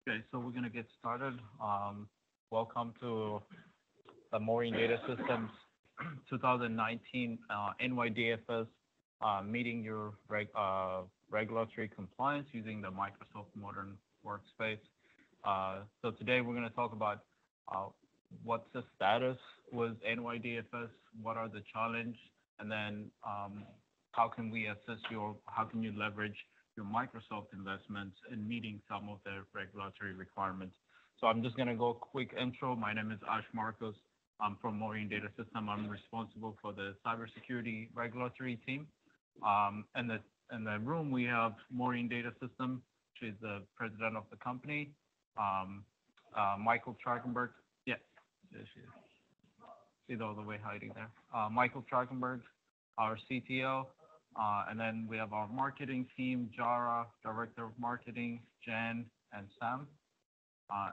Okay, so we're going to get started. Welcome to the Maureen Data Systems 2019 NYDFS meeting your regulatory compliance using the Microsoft Modern Workspace. So today we're going to talk about what's the status with NYDFS, what are the challenges, and then how can we assist you, or how can you leverage your Microsoft investments in meeting some of their regulatory requirements. So I'm just going to go quick intro. My name is Ash Marcos. I'm from Maureen Data System. I'm responsible for the cybersecurity regulatory team. In the room, we have Maureen Data System. She's the president of the company. Michael Trachtenberg. Yeah, there she is. She's all the way hiding there. Michael Trachtenberg, our CTO. And then we have our marketing team, Jara, Director of Marketing, Jen, and Sam.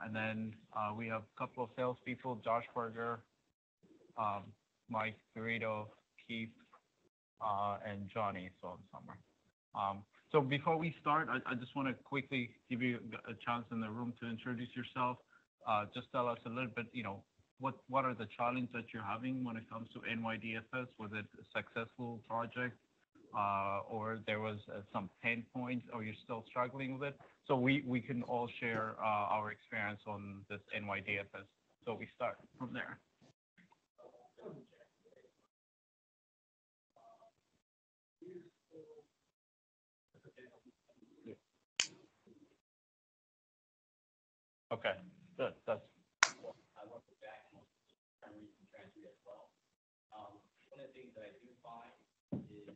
And then we have a couple of salespeople, Josh Berger, Mike Dorito, Keith, and Johnny, so somewhere. So before we start, I just want to quickly give you a chance in the room to introduce yourself. Just tell us a little bit, what are the challenges that you're having when it comes to NYDFS? Was it a successful project? Or there was some pain points, or you're still struggling with it? So we can all share our experience on this NYDFS. So we start from there. Okay, good. That's. I work with that and transfer as well. One of the things that I do find is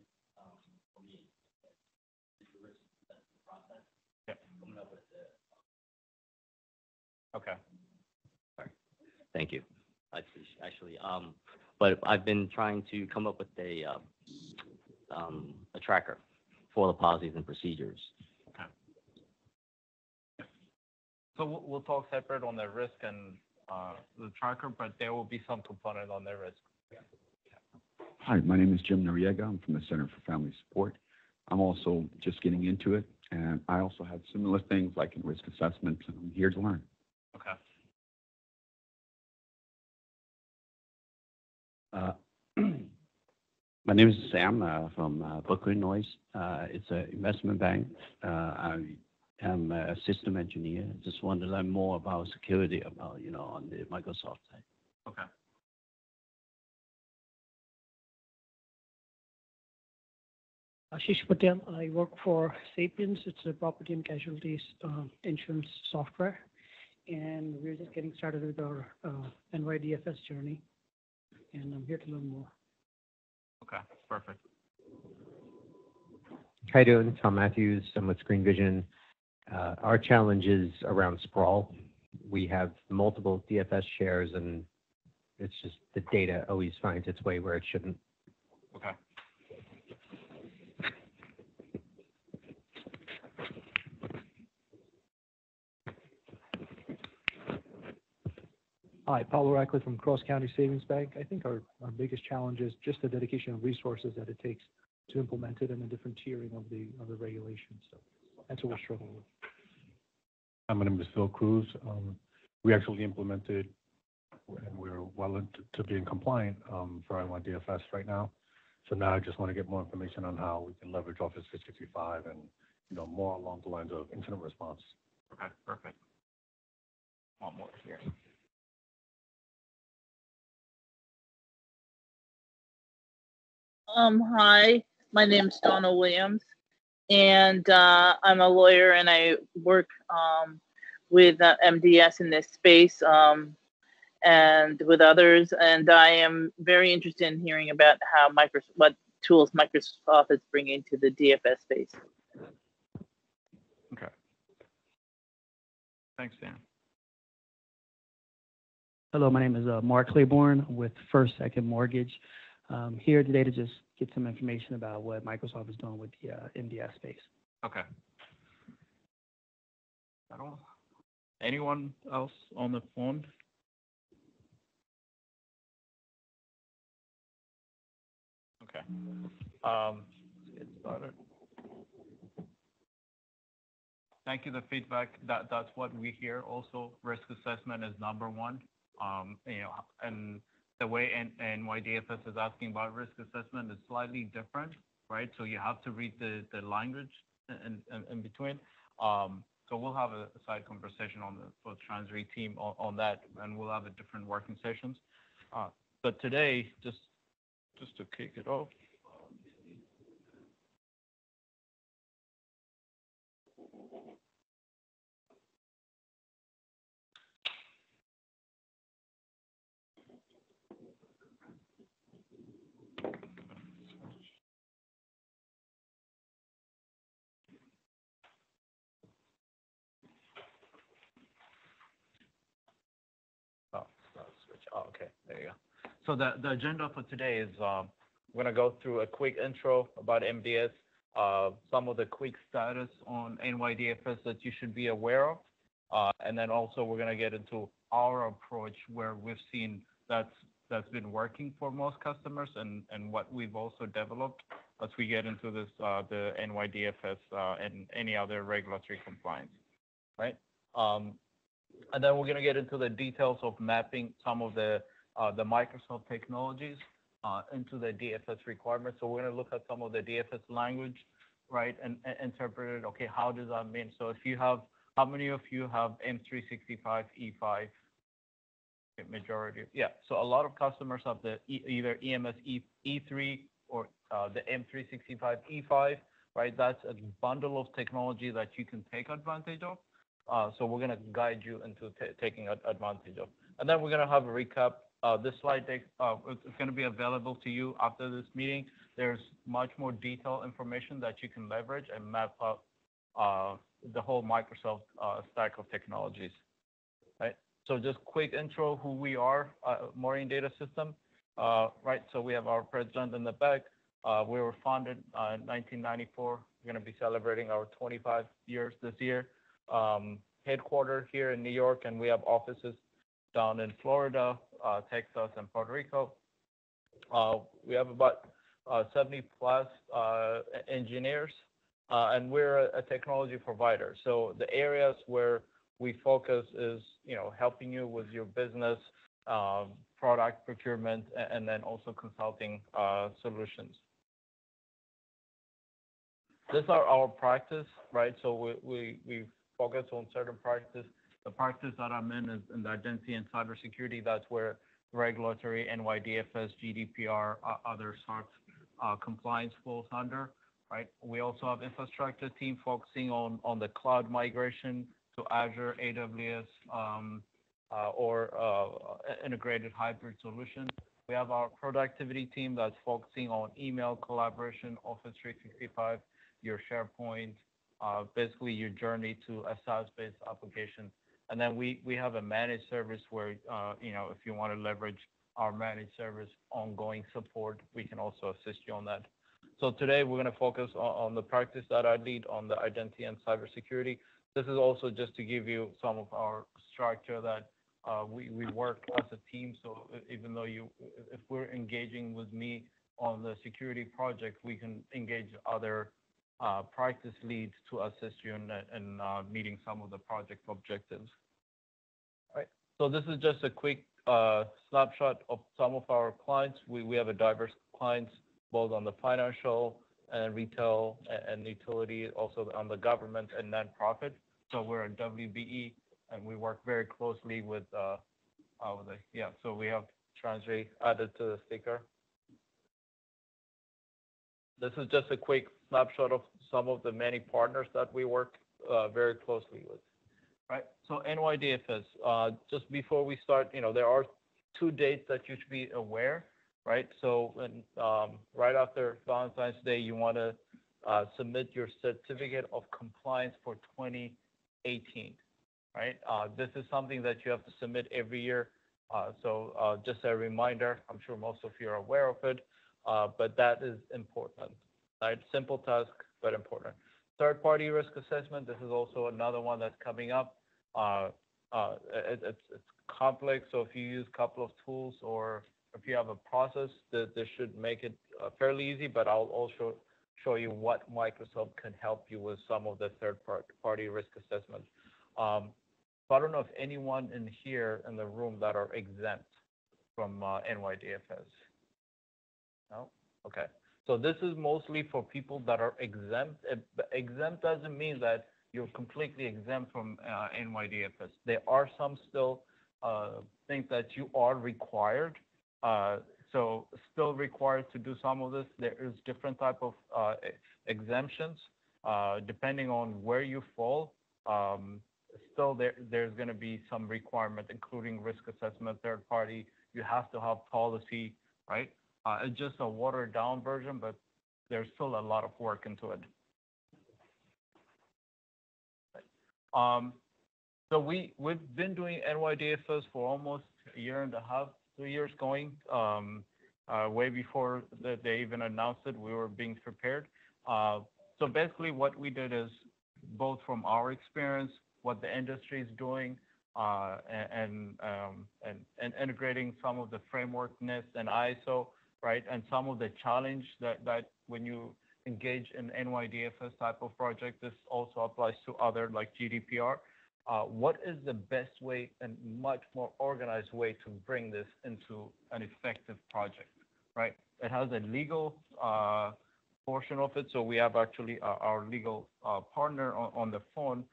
for me, is the risk assessment process. Yeah. Coming up with the. Okay. Sorry. Thank you. Actually, but I've been trying to come up with a tracker for the policies and procedures. Okay. So we'll talk separate on the risk and the tracker, but there will be some component on the risk. Yeah. Hi, my name is Jim Noriega. I'm from the Center for Family Support. I'm also just getting into it, and I also have similar things like in risk assessments, and I'm here to learn. Okay. My name is Sam from Brooklyn Noise. It's an investment bank. I am a system engineer. Just want to learn more about security, about on the Microsoft side. Okay. Ashish Patel. I work for Sapiens. It's a property and casualty insurance software, and we're just getting started with our NYDFS journey, and I'm here to learn more. Okay, perfect. How you doing? Tom Matthews. I'm with Screen Vision. Our challenge is around sprawl. We have multiple DFS shares, and it's just the data always finds its way where it shouldn't. Okay. Hi, Paulo Rackley from Cross County Savings Bank. I think our biggest challenge is just the dedication of resources that it takes to implement it and the different tiering of the regulations. So that's what we're struggling with. My name is Phil Cruz. We actually implemented, and we're well into being compliant for NYDFS right now. So now I just want to get more information on how we can leverage Office 365 and more along the lines of incident response. Okay, perfect. One more here. Hi, my name is Donna Williams, and I'm a lawyer, and I work with MDS in this space and with others. And I am very interested in hearing about how what tools Microsoft is bringing to the DFS space. Okay. Thanks, Dan. Hello, my name is Mark Claiborne with First Second Mortgage. Here today to just get some information about what Microsoft is doing with the MDS space. Okay. Anyone else on the phone? Okay. Let's get started. thank you. The feedback that's what we hear. Also, risk assessment is number one. And the way NYDFS is asking about risk assessment is slightly different, right? So you have to read the language in between. So we'll have a side conversation for the Transre team on that, and we'll have a different working sessions. But today, just to kick it off. Oh, okay, there you go. So the agenda for today is we're going to go through a quick intro about MDS, some of the quick status on NYDFS that you should be aware of, and then also we're going to get into our approach where we've seen that's been working for most customers and what we've also developed as we get into this the NYDFS and any other regulatory compliance, right? And then we're going to get into the details of mapping some of the Microsoft technologies into the DFS requirements. So we're going to look at some of the DFS language, right, and interpret it. Okay, how does that mean? So if you have, how many of you have M365 E5? Majority. Yeah. So a lot of customers have the either EMS E3 or the M365 E5, right? That's a bundle of technology that you can take advantage of. So we're going to guide you into taking advantage of. And then we're going to have a recap. This slide deck is going to be available to you after this meeting. There's much more detailed information that you can leverage and map up the whole Microsoft stack of technologies, right? So just quick intro, who we are, Maureen Data System, right? So we have our president in the back. We were founded in 1994. We're going to be celebrating our 25 years this year. Headquartered here in New York, and we have offices down in Florida, Texas, and Puerto Rico. We have about 70 plus engineers, and we're a technology provider. So the areas where we focus is, helping you with your business, product procurement, and then also consulting solutions. These are our practice, right? So we focus on certain practice. The practice that I'm in is in the identity and cybersecurity. That's where regulatory, NYDFS, GDPR, other sorts compliance falls under, right? We also have infrastructure team focusing on the cloud migration to Azure, AWS, or integrated hybrid solution. We have our productivity team that's focusing on email collaboration, Office 365, your SharePoint, basically your journey to a SaaS-based application. And then we have a managed service where, if you want to leverage our managed service ongoing support, we can also assist you on that. So today we're going to focus on the practice that I lead on the identity and cybersecurity. This is also just to give you some of our structure that we work as a team. So even though if we're engaging with me on the security project, we can engage other practice leads to assist you in meeting some of the project objectives. All right. So this is just a quick snapshot of some of our clients. We have a diverse clients, both on the financial and retail and utility, also on the government and nonprofit. So we're a WBE, and we work very closely with so we have Transre added to the sticker. This is just a quick snapshot of some of the many partners that we work very closely with, right? So NYDFS, just before we start, there are 2 dates that you should be aware, right? So when, right after Valentine's Day, you want to submit your certificate of compliance for 2018, right? This is something that you have to submit every year. So just a reminder, I'm sure most of you are aware of it. But that is important, right? Simple task, but important. Third-party risk assessment. This is also another one that's coming up. It's complex. So if you use a couple of tools or if you have a process, this should make it fairly easy. But I'll also show you what Microsoft can help you with some of the third-party risk assessments. So I don't know if anyone in here in the room that are exempt from NYDFS. No? Okay. So this is mostly for people that are exempt. Exempt doesn't mean that you're completely exempt from NYDFS. There are some still things that you are required. So still required to do some of this. There is different type of exemptions depending on where you fall. Still there's going to be some requirement, including risk assessment, third party. You have to have policy, right? It's just a watered down version, but there's still a lot of work into it. So we've been doing NYDFS for almost a year and a half, 2 years going. Way before they even announced it, we were being prepared. So basically what we did is both from our experience, what the industry is doing, and integrating some of the framework NIST and ISO, right? And some of the challenge that when you engage in NYDFS type of project, this also applies to other like GDPR. What is the best way and much more organized way to bring this into an effective project, right? It has a legal portion of it. So we have actually our legal partner on the phone.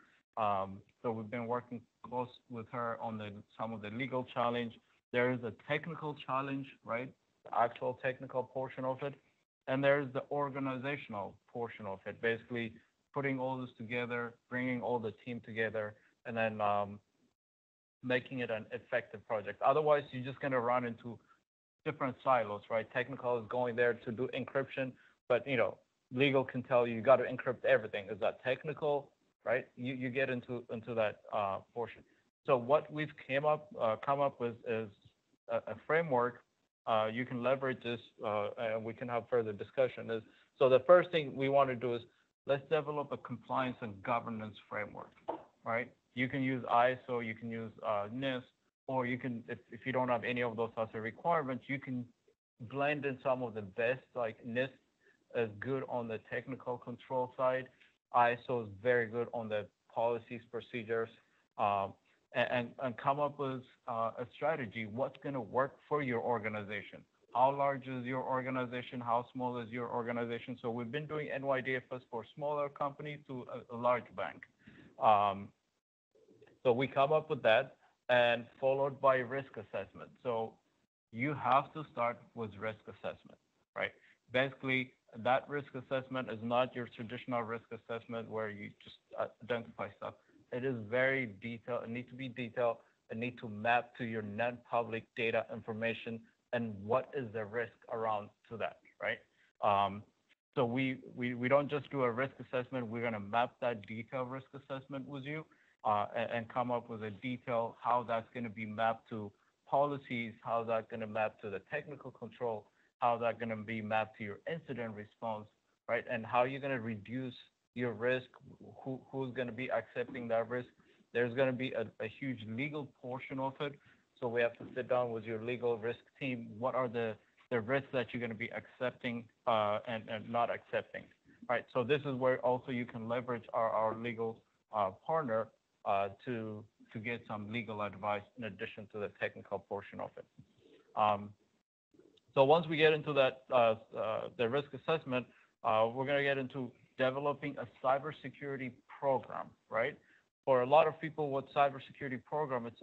So we've been working close with her on some of the legal challenge. There is a technical challenge, right? The actual technical portion of it. And there's the organizational portion of it, basically putting all this together, bringing all the team together, and then making it an effective project. Otherwise, you're just going to run into different silos, right? Technical is going there to do encryption, but legal can tell you got to encrypt everything. Is that technical, right? You get into that portion. So what we've come up with is a framework. You can leverage this, and we can have further discussion. So the first thing we want to do is let's develop a compliance and governance framework, right? You can use ISO, you can use NIST, or you can, if you don't have any of those types of requirements, you can blend in some of the best, like NIST is good on the technical control side. ISO is very good on the policies, procedures, and come up with a strategy. What's going to work for your organization? How large is your organization? How small is your organization? So we've been doing NYDFS for smaller companies to a large bank. So we come up with that, and followed by risk assessment. So you have to start with risk assessment, right? Basically, that risk assessment is not your traditional risk assessment where you just identify stuff. It is very detailed. It needs to be detailed. It needs to map to your non-public data information and what is the risk around to that, right? So we don't just do a risk assessment. We're going to map that detailed risk assessment with you and come up with a detail how that's going to be mapped to policies, how that's going to map to the technical control, how that's going to be mapped to your incident response, right? And how you're going to reduce your risk, who's going to be accepting that risk. There's going to be a huge legal portion of it. So we have to sit down with your legal risk team. What are the risks that you're going to be accepting and not accepting, right? So this is where also you can leverage our legal partner to get some legal advice in addition to the technical portion of it. So once we get into that, the risk assessment, we're going to get into developing a cybersecurity program, right? For a lot of people, what cybersecurity program, it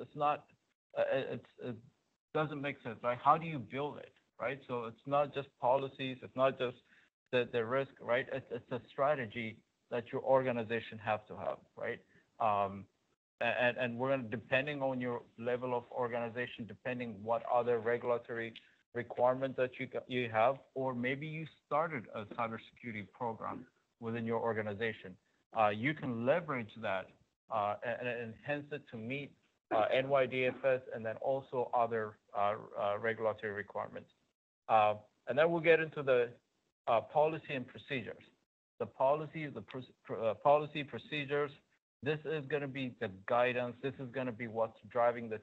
doesn't make sense, right? How do you build it, right? So it's not just policies, it's not just the risk, right? It's a strategy that your organization have to have, right? And we're going to, depending on your level of organization, depending what other regulatory requirement that you have, or maybe you started a cybersecurity program within your organization, you can leverage that and enhance it to meet NYDFS and then also other regulatory requirements. And then we'll get into the policy and procedures. The policy procedures. This is going to be the guidance. This is going to be what's driving the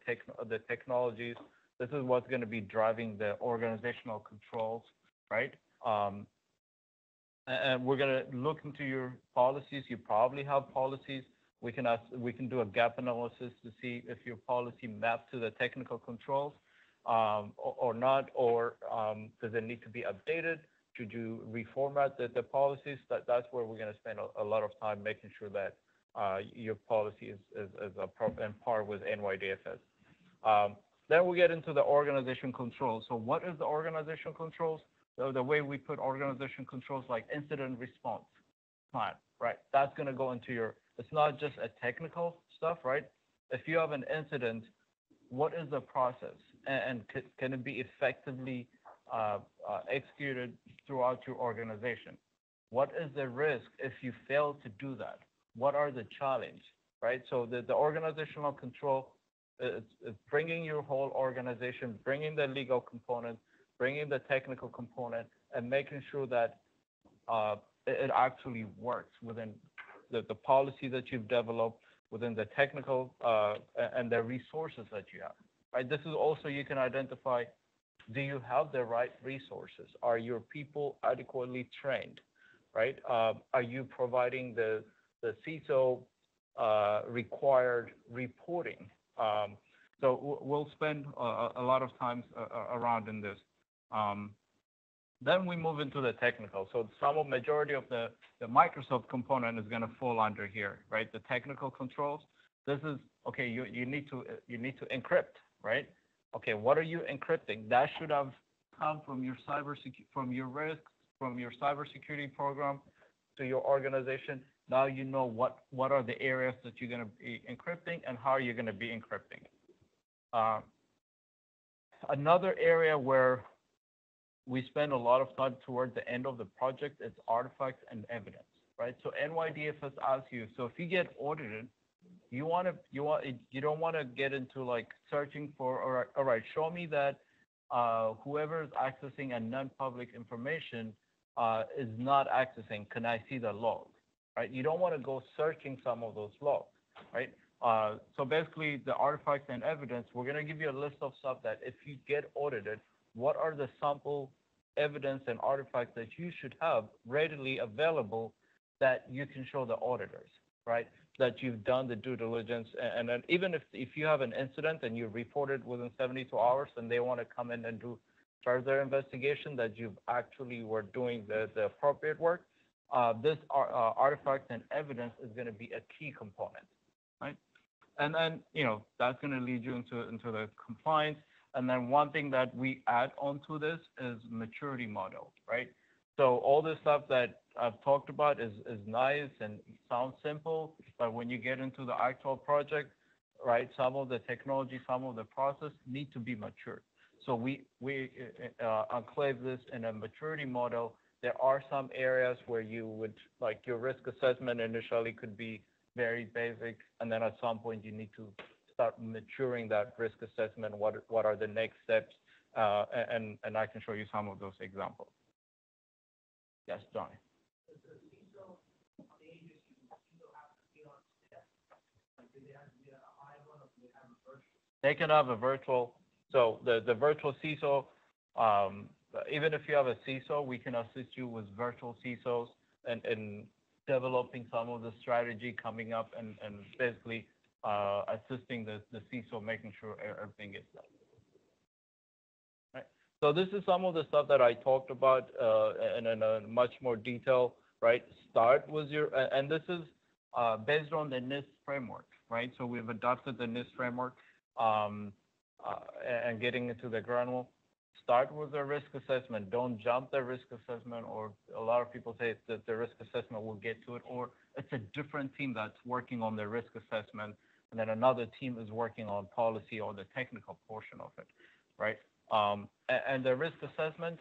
technologies. This is what's going to be driving the organizational controls, right? And we're going to look into your policies. You probably have policies. We can do a gap analysis to see if your policy maps to the technical controls or not, or does it need to be updated? Should you reformat the policies? That's where we're going to spend a lot of time making sure that your policy is in par with NYDFS. Then we get into the organization controls. So what is the organization controls? So the way we put organization controls, like incident response plan, right? That's going to go into your, it's not just a technical stuff, right? If you have an incident, what is the process? And can it be effectively executed throughout your organization? What is the risk if you fail to do that? What are the challenges, right? So the organizational control, it's bringing your whole organization, bringing the legal component, bringing the technical component, and making sure that it actually works within the policy that you've developed, within the technical and the resources that you have, right? This is also, you can identify, do you have the right resources? Are your people adequately trained, right? Are you providing the CISO required reporting? So we'll spend a lot of time around in this. Then we move into the technical. So majority of the Microsoft component is going to fall under here, right? The technical controls. This is, okay, you need to encrypt, right? Okay, what are you encrypting? That should have come from your from your risk, from your cybersecurity program to your organization. Now you know what are the areas that you're going to be encrypting and how you're going to be encrypting. Another area where we spend a lot of time toward the end of the project is artifacts and evidence, right? So NYDFS asks you, so if you get audited, you don't want to get into like searching for, all right, show me that whoever is accessing a non-public information is not accessing. Can I see the log, right? You don't want to go searching some of those logs, right? So basically, the artifacts and evidence, we're going to give you a list of stuff that if you get audited, what are the sample evidence and artifacts that you should have readily available that you can show the auditors, right? That you've done the due diligence, and then even if you have an incident and you report it within 72 hours and they want to come in and do further investigation, that you've actually were doing the appropriate work, this artifact and evidence is going to be a key component, right? And then, that's going to lead you into the compliance. And then one thing that we add onto this is maturity model, right? So all this stuff that I've talked about is nice and sounds simple, but when you get into the actual project, right, some of the technology, some of the process need to be matured. So we enclave this in a maturity model. There are some areas where you would, like your risk assessment initially could be very basic, and then at some point you need to start maturing that risk assessment. What are the next steps? And I can show you some of those examples. Yes, Johnny. They can have a virtual. So the virtual CISO, even if you have a CISO, we can assist you with virtual CISOs and developing some of the strategy coming up and basically assisting the CISO, making sure everything is done. Right. So this is some of the stuff that I talked about in a much more detail, right? Start with your, and this is based on the NIST framework, right? So we've adopted the NIST framework and getting into the granular. Start with the risk assessment. Don't jump the risk assessment, or a lot of people say that the risk assessment will get to it, or it's a different team that's working on the risk assessment, and then another team is working on policy or the technical portion of it, right? And the risk assessment,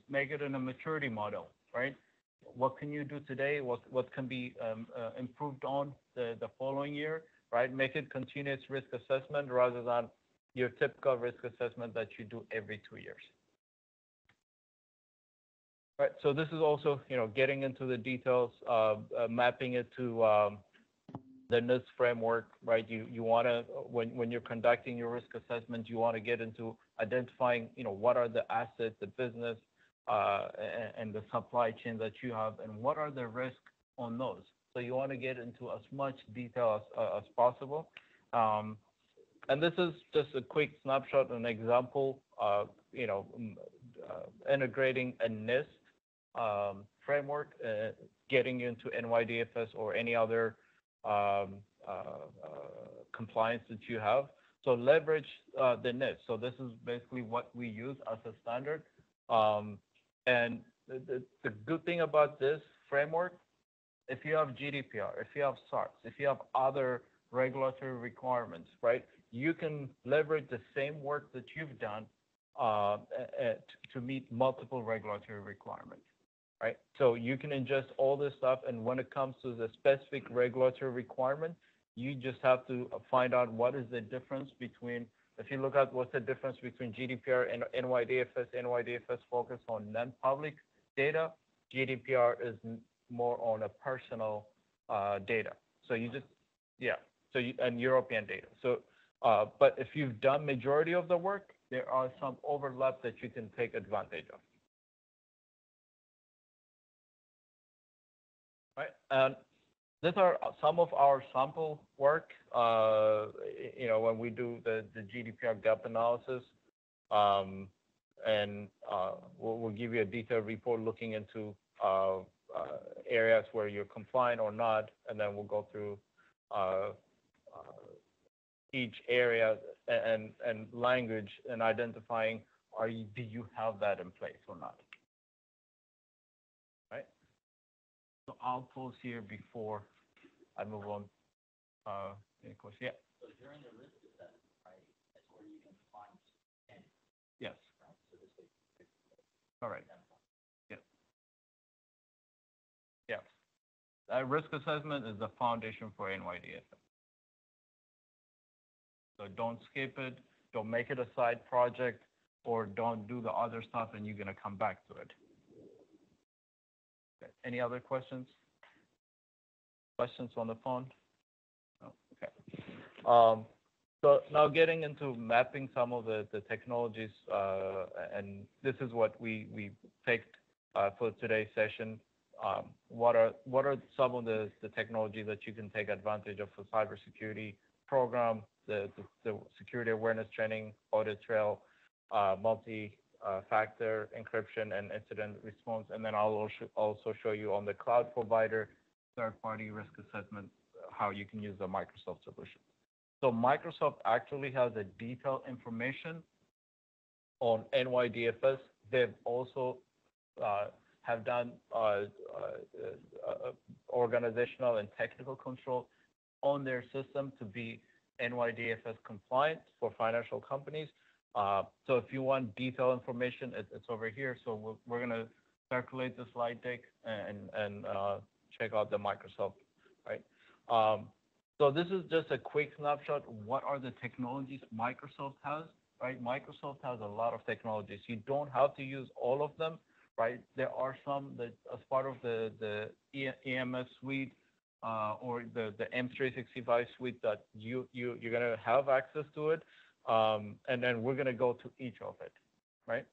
make it in a maturity model, right? What can you do today? What can be improved on the following year, right? Make it continuous risk assessment rather than your typical risk assessment that you do every 2 years. Right, so this is also, getting into the details, mapping it to the NIST framework, right? You want to, when you're conducting your risk assessment, you want to get into identifying, what are the assets, the business, and the supply chain that you have, and what are the risks on those. So you want to get into as much detail as possible. And this is just a quick snapshot, an example of, integrating a NIST framework, getting into NYDFS or any other compliance that you have. So leverage the NIST. So this is basically what we use as a standard. And the good thing about this framework, if you have GDPR, if you have SARS, if you have other regulatory requirements, right, you can leverage the same work that you've done to meet multiple regulatory requirements, right? So you can ingest all this stuff, and when it comes to the specific regulatory requirement, you just have to find out what is the difference between, if you look at what's the difference between GDPR and NYDFS. NYDFS focus on non-public data. GDPR is more on a personal data. So you just, and European data. So, but if you've done majority of the work, there are some overlap that you can take advantage of. Right, and these are some of our sample work, when we do the GDPR gap analysis, and we'll give you a detailed report looking into areas where you're compliant or not, and then we'll go through each area and language and identifying, do you have that in place or not? Right? So I'll pause here before I move on. Any questions? Yeah. So during the risk assessment, right, that's where you can find. Yes. Right? So this is all right. Yeah. Yeah. Risk assessment is the foundation for NYDFS. So don't skip it. Don't make it a side project, or don't do the other stuff and you're going to come back to it. Okay. Any other questions? Questions on the phone? Oh, okay. So now getting into mapping some of the technologies, and this is what we picked for today's session. What are some of the technology that you can take advantage of for cybersecurity program, the security awareness training, audit trail, multi-factor encryption and incident response, and then I'll also show you on the cloud provider third-party risk assessment how you can use the Microsoft solution. So Microsoft actually has a detailed information on NYDFS. They've also have done organizational and technical control on their system to be NYDFS compliant for financial companies. So if you want detailed information, it's over here. So we're going to circulate the slide deck and check out the Microsoft, right? So this is just a quick snapshot. What are the technologies Microsoft has, right? Microsoft has a lot of technologies. You don't have to use all of them, right? There are some that as part of the EMS suite or the M365 suite that you're going to have access to it. And then we're going to go to each of it, right?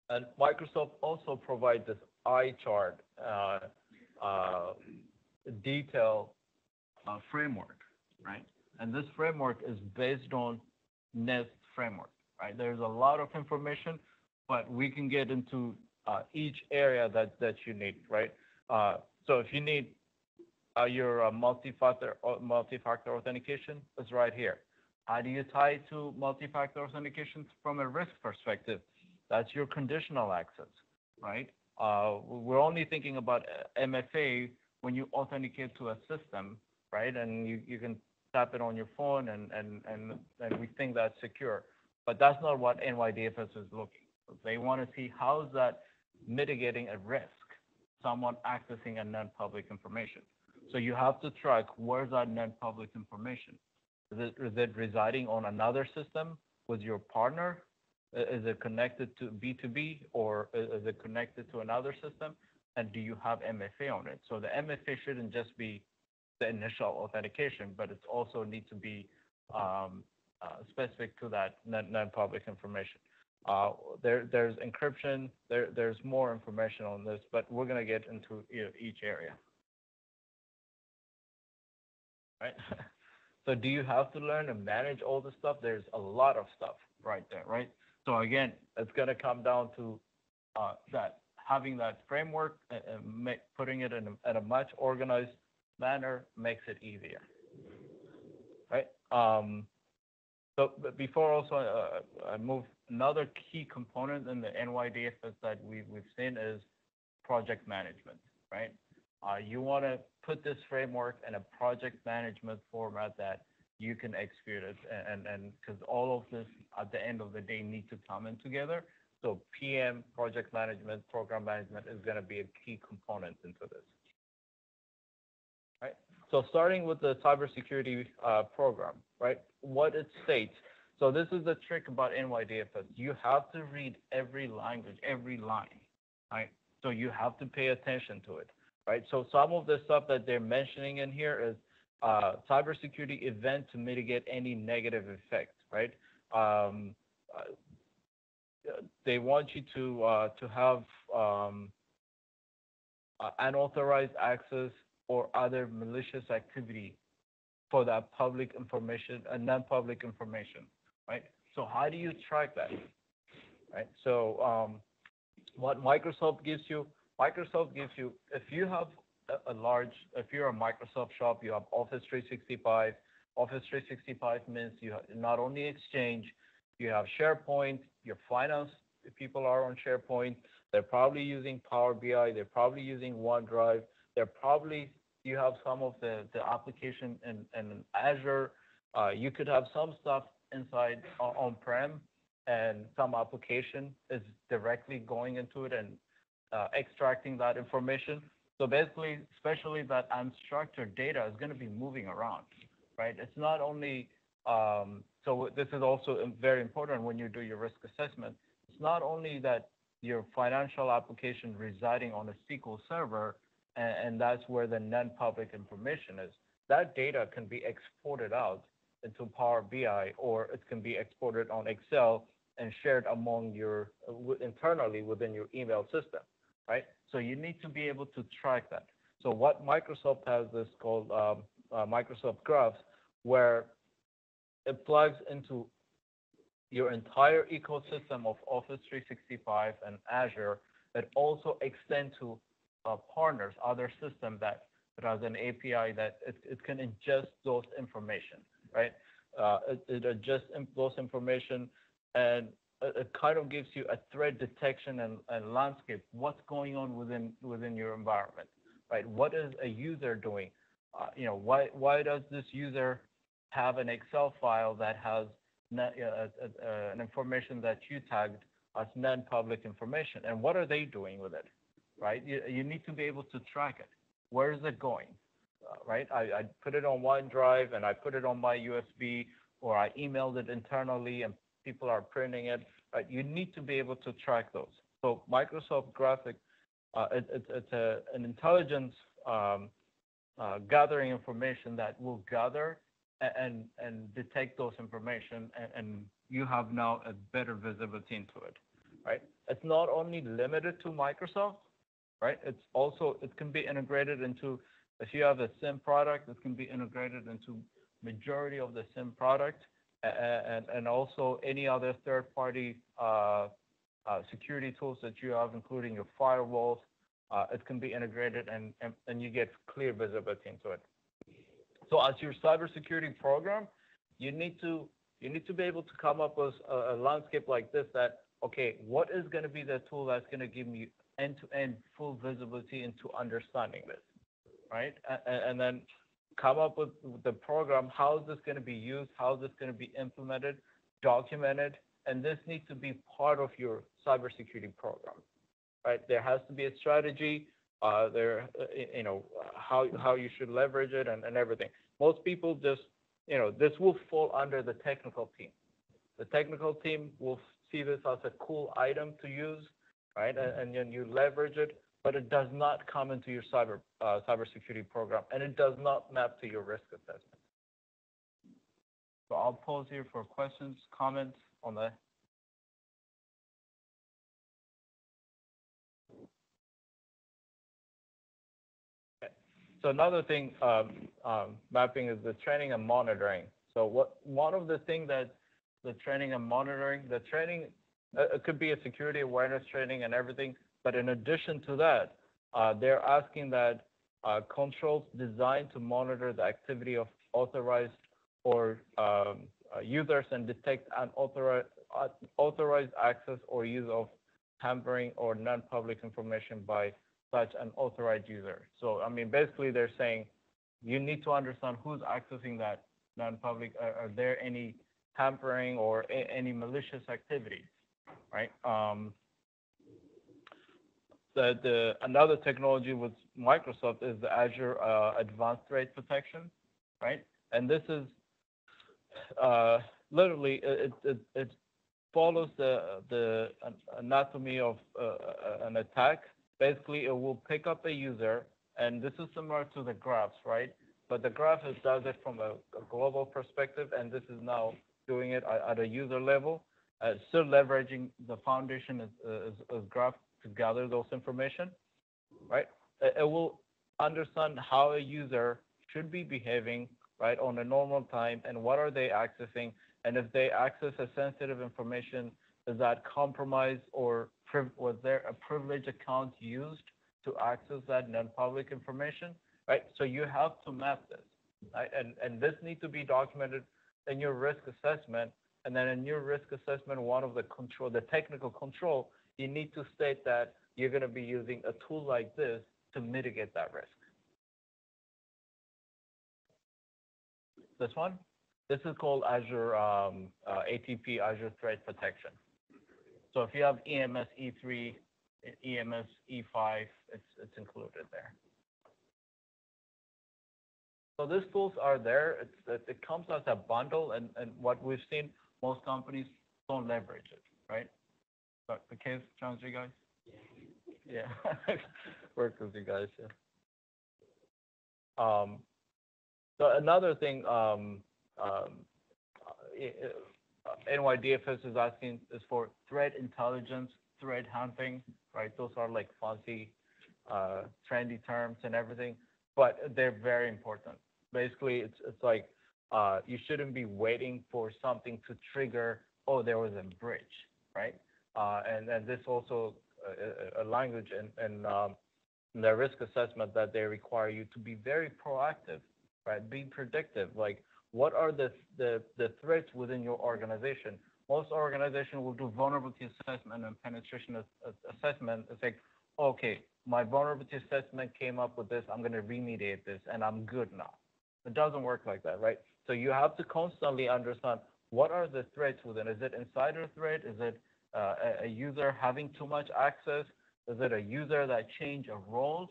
And Microsoft also provides this eye chart detail framework, right? And this framework is based on NIST framework, right? There's a lot of information, but we can get into each area that you need, right? So if you need your multi-factor authentication, it's right here. How do you tie to multi-factor authentication from a risk perspective? That's your conditional access, right? We're only thinking about MFA when you authenticate to a system, right? And you can tap it on your phone and we think that's secure. But that's not what NYDFS is looking. They want to see how is that mitigating a risk, someone accessing a non-public information. So you have to track where's that non-public information. Is it residing on another system with your partner? Is it connected to B2B or is it connected to another system? And do you have MFA on it? So the MFA shouldn't just be the initial authentication, but it also needs to be specific to that non-public information. There's encryption. There's more information on this, but we're going to get into each area. Right? So do you have to learn and manage all this stuff? There's a lot of stuff right there, right? So again, it's going to come down to that having that framework and putting it in a much organized manner makes it easier, right? So but before also I move, another key component in the NYDFS that we've seen is project management, right? You want to put this framework in a project management format that you can execute it, and because all of this at the end of the day need to come in together. So PM, project management, program management is going to be a key component into this. Right. So starting with the cybersecurity program, right? What it states. So this is the trick about NYDFS. You have to read every language, every line, right? So you have to pay attention to it, right? So some of the stuff that they're mentioning in here is cybersecurity event to mitigate any negative effects, right? They want you to have unauthorized access or other malicious activity for that public information and non-public information, right? So how do you track that, right? So what Microsoft gives you, if you have if you're a Microsoft shop, you have Office 365. Office 365 means you have not only Exchange, you have SharePoint, your finance people are on SharePoint, they're probably using Power BI, they're probably using OneDrive, you have some of the application in Azure. You could have some stuff inside on-prem, and some application is directly going into it and extracting that information. So basically, especially that unstructured data is going to be moving around, right? It's not only, so this is also very important when you do your risk assessment. It's not only that your financial application residing on a SQL server, and that's where the non-public information is. That data can be exported out into Power BI, or it can be exported on Excel and shared among your internally within your email system, right? So you need to be able to track that. So what Microsoft has is called Microsoft Graphs, where it plugs into your entire ecosystem of Office 365 and Azure, that also extend to partners, other systems that has an API that it can ingest those information, right? It adjusts those information, and it kind of gives you a threat detection and landscape. What's going on within your environment, right? What is a user doing? Why does this user have an Excel file that has an information that you tagged as non-public information, and what are they doing with it, right? You need to be able to track it. Where is it going, right? I put it on OneDrive and I put it on my USB, or I emailed it internally and people are printing it, right? You need to be able to track those. So Microsoft Graphic, it's an intelligence gathering information that will gather and detect those information, and you have now a better visibility into it, right? It's not only limited to Microsoft, right? It can be integrated into, if you have a SIM product, it can be integrated into majority of the SIM product, and also any other third-party security tools that you have, including your firewalls. It can be integrated, and you get clear visibility into it. So as your cybersecurity program, you need to be able to come up with a landscape like this, that, okay, what is going to be the tool that's going to give me end-to-end full visibility into understanding this, right? And then come up with the program. How is this going to be used? How is this going to be implemented, documented? And this needs to be part of your cybersecurity program, right? There has to be a strategy. How you should leverage it and everything. Most people just, this will fall under the technical team. The technical team will see this as a cool item to use, right? And then you leverage it, but it does not come into your cybersecurity program, and it does not map to your risk assessment. So I'll pause here for questions, comments on that. Okay. So another thing, mapping is the training and monitoring. So one of the things that the training and monitoring, the training, it could be a security awareness training and everything, but in addition to that, they're asking that controls designed to monitor the activity of authorized or users and detect unauthorized access or use of tampering or non-public information by such an authorized user. So, I mean, basically they're saying you need to understand who's accessing that non-public. Are there any tampering or any malicious activities, right? Another technology with Microsoft is the Azure Advanced Threat Protection, right? And this is literally it follows the anatomy of an attack. Basically, it will pick up a user, and this is similar to the graphs, right? But the graph does it from a global perspective, and this is now doing it at a user level, still leveraging the foundation as graph to gather those information, right? It will understand how a user should be behaving, right, on a normal time, and what are they accessing, and if they access a sensitive information, is that compromised or was there a privileged account used to access that non-public information, right? So you have to map this, right? And this needs to be documented in your risk assessment, and then in your risk assessment, one of the technical control, you need to state that you're going to be using a tool like this to mitigate that risk. This one, this is called Azure ATP, Azure Threat Protection. So if you have EMS E3, EMS E5, it's included there. So these tools are there. It comes as a bundle, and what we've seen, most companies don't leverage it, right? But the case, challenge you guys? Yeah. Work with you guys, yeah. So another thing, NYDFS is asking is for threat intelligence, threat hunting, right? Those are like fancy, trendy terms and everything, but they're very important. Basically, it's like you shouldn't be waiting for something to trigger, oh, there was a breach, right? And this also a language and the risk assessment that they require you to be very proactive, right? Be predictive. Like, what are the threats within your organization? Most organizations will do vulnerability assessment and penetration assessment. It's like, okay, my vulnerability assessment came up with this. I'm going to remediate this, and I'm good now. It doesn't work like that, right? So you have to constantly understand what are the threats within. Is it insider threat? Is it a user having too much access? Is it a user that changed a role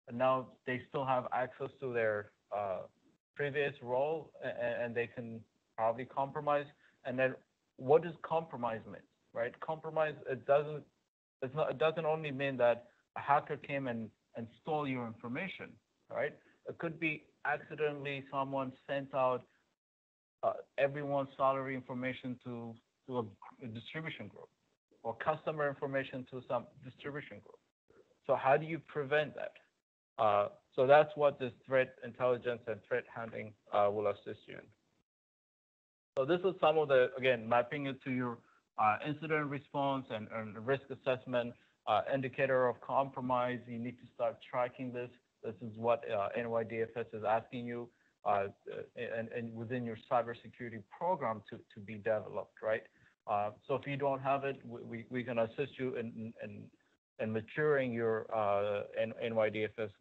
and now they still have access to their previous role and they can probably compromise? And then what does compromise mean, right? Compromise, it doesn't only mean that a hacker came and stole your information, right? It could be accidentally someone sent out everyone's salary information to a distribution group, or customer information to some distribution group. So how do you prevent that? So that's what this threat intelligence and threat hunting will assist you in. So this is some of the, again, mapping it to your incident response and risk assessment, indicator of compromise. You need to start tracking this. This is what NYDFS is asking you and within your cybersecurity program to be developed, right? So if you don't have it, we can assist you in maturing your NYDFS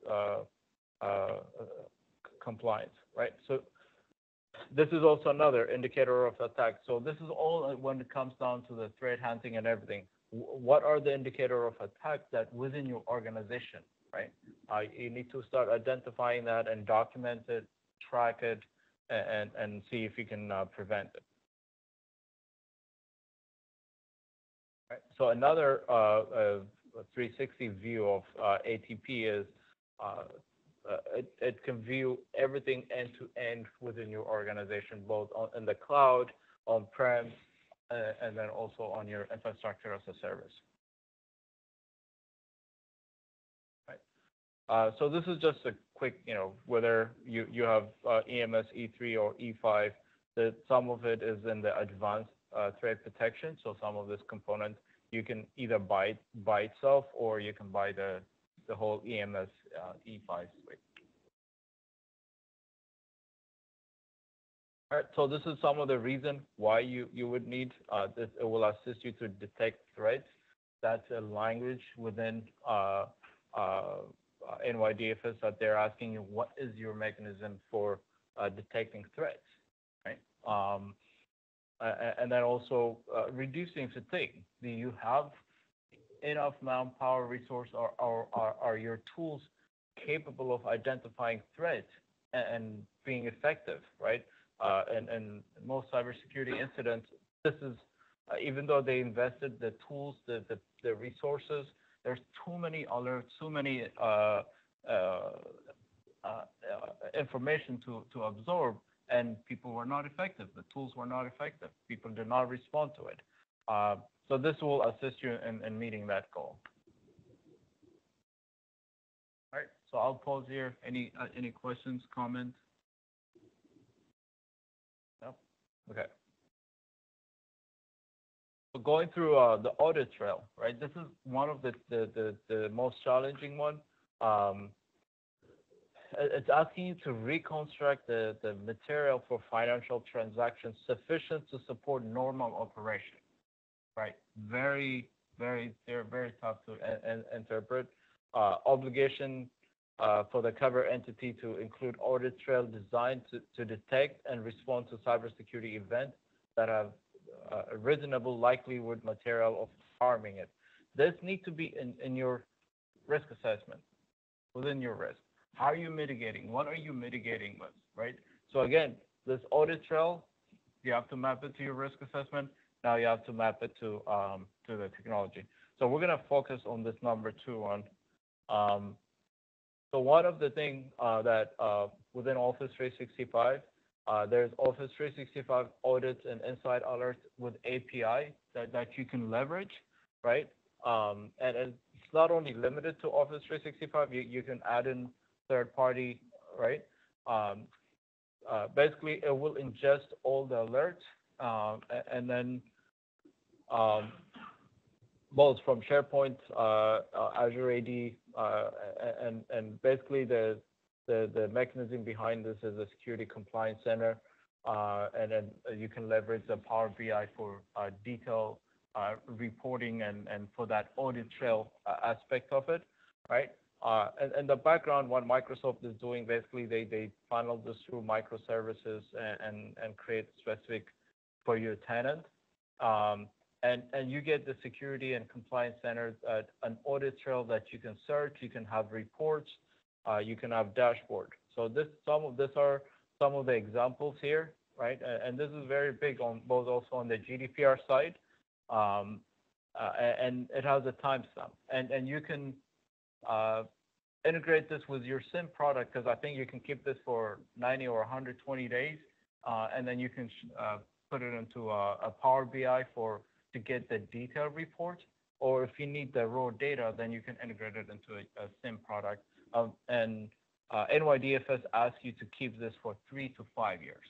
compliance, right? So this is also another indicator of attack. So this is all when it comes down to the threat hunting and everything. What are the indicator of attack that within your organization, right? You need to start identifying that and document it, track it, and see if you can prevent it. Right. So another 360 view of ATP is it can view everything end to end within your organization, both in the cloud, on-prem, and then also on your infrastructure as a service. Right. So this is just a quick, whether you have EMS E3 or E5, that some of it is in the advanced threat protection. So some of this component you can either buy itself, or you can buy the whole EMS E5 suite. All right, so this is some of the reason why you would need this. It will assist you to detect threats. That's a language within NYDFS that they're asking you, what is your mechanism for detecting threats, right? And then also reducing fatigue. Do you have enough manpower, resource, or are your tools capable of identifying threats and being effective, right? And most cybersecurity incidents, this is, even though they invested the tools, the resources, there's too many alerts, too many information to absorb, and people were not effective. The tools were not effective. People did not respond to it. So this will assist you in meeting that goal. All right, so I'll pause here. Any questions, comments? No? Okay. So going through the audit trail, right? This is one of the most challenging one. It's asking you to reconstruct the material for financial transactions sufficient to support normal operation, right? They're very tough to interpret. Obligation for the cover entity to include audit trail designed to detect and respond to cybersecurity events that have a reasonable likelihood material of harming it. This needs to be in your risk assessment, within your risk. How are you mitigating? What are you mitigating with, right? So again, this audit trail, you have to map it to your risk assessment. Now you have to map it to the technology. So we're gonna focus on this number 2 one. So one of the things that within Office 365, there's Office 365 audits and insight alerts with API that you can leverage, right? And it's not only limited to Office 365, you can add in third party, right? Basically, it will ingest all the alerts and then both from SharePoint, Azure AD, and basically the mechanism behind this is a security compliance center, and then you can leverage the Power BI for detailed reporting and for that audit trail aspect of it, right? And the background, what Microsoft is doing, basically they funnel this through microservices and create specific for your tenant. And you get the security and compliance center, an audit trail that you can search, you can have reports, you can have dashboard. So these are some of the examples here, right? And this is very big on both also on the GDPR side, and it has a timestamp. And you can integrate this with your SIM product, because I think you can keep this for 90 or 120 days, and then you can put it into a Power BI to get the detailed report, or if you need the raw data, then you can integrate it into a SIM product. And NYDFS asks you to keep this for 3 to 5 years.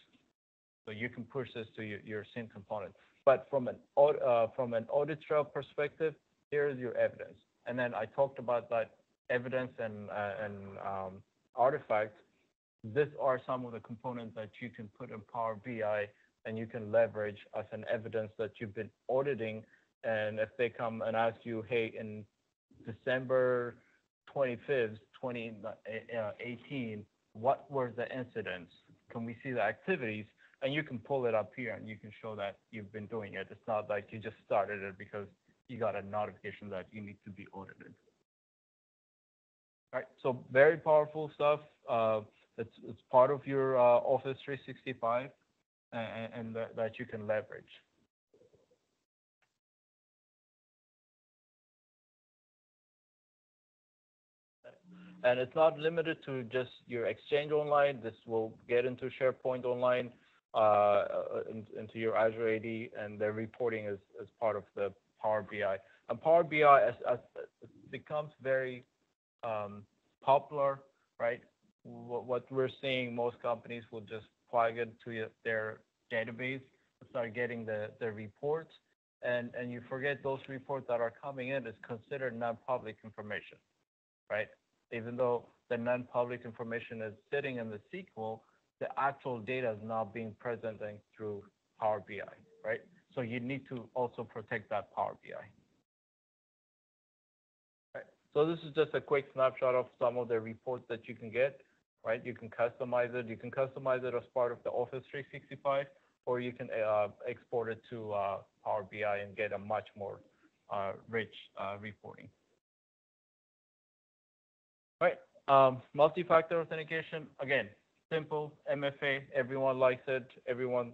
So you can push this to your SIM component. But from an audit trail perspective, here is your evidence. And then I talked about that evidence and artifacts. These are some of the components that you can put in Power BI and you can leverage as an evidence that you've been auditing. And if they come and ask you, hey, in December 25th, 2018, what were the incidents? Can we see the activities? And you can pull it up here and you can show that you've been doing it. It's not like you just started it because you got a notification that you need to be audited. All right, so very powerful stuff. It's part of your Office 365 and that you can leverage. And it's not limited to just your Exchange Online. This will get into SharePoint Online, into your Azure AD, and their reporting is part of the Power BI. And Power BI as it becomes very popular, right? What we're seeing, most companies will just plug it to their database, start getting the reports, and you forget those reports that are coming in is considered non-public information, right? Even though the non-public information is sitting in the SQL, the actual data is not being presented through Power BI, right? So you need to also protect that Power BI. Right. So this is just a quick snapshot of some of the reports that you can get, right? You can customize it. You can customize it as part of the Office 365, or you can export it to Power BI and get a much more rich reporting. Right. Multi-factor authentication, again, simple, MFA, everyone likes it. Everyone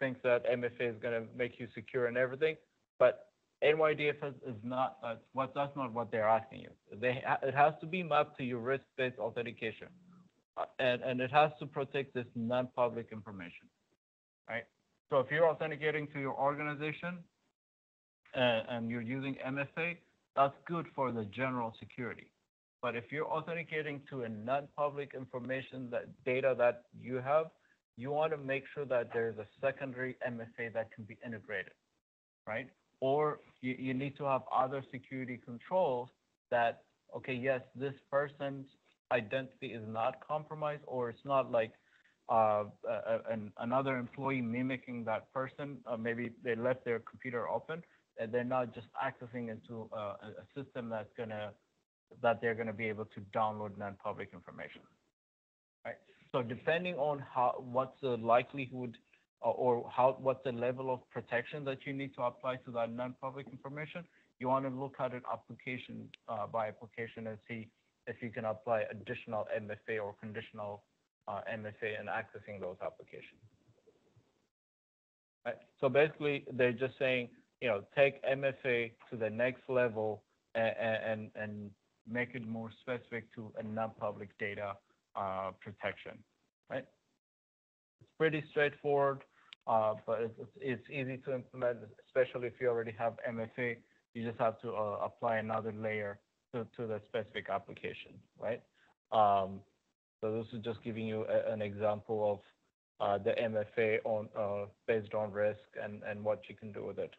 thinks that MFA is going to make you secure and everything, but NYDFS is not, that's not what they're asking you. It has to be mapped to your risk-based authentication, and it has to protect this non-public information, right? So if you're authenticating to your organization and you're using MFA, that's good for the general security. But if you're authenticating to a non-public information, that data that you have, you want to make sure that there's a secondary MFA that can be integrated, right? Or you need to have other security controls that, okay, yes, this person's identity is not compromised, or it's not like another employee mimicking that person. Maybe they left their computer open and they're not just accessing into a system that they're going to be able to download non-public information, right? So depending on what's the likelihood what's the level of protection that you need to apply to that non-public information, you want to look at it application by application and see if you can apply additional MFA or conditional MFA in accessing those applications. Right? So basically, they're just saying, take MFA to the next level and make it more specific to a non-public data protection, right? It's pretty straightforward, but it's easy to implement, especially if you already have MFA. You just have to apply another layer to the specific application, right? So this is just giving you an example of the MFA based on risk and what you can do with it.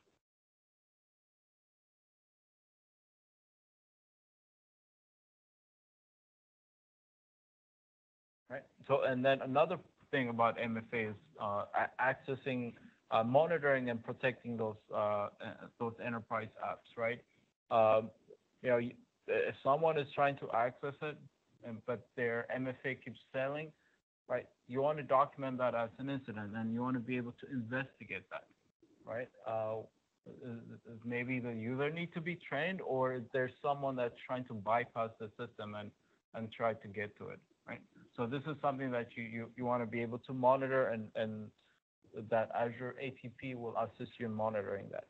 Right. So, and then another thing about MFA is accessing, monitoring, and protecting those enterprise apps. Right. If someone is trying to access it, but their MFA keeps failing, right? You want to document that as an incident, and you want to be able to investigate that. Right. Maybe the user need to be trained, or is there someone that's trying to bypass the system and try to get to it. Right. So this is something that you want to be able to monitor, and that Azure ATP will assist you in monitoring that.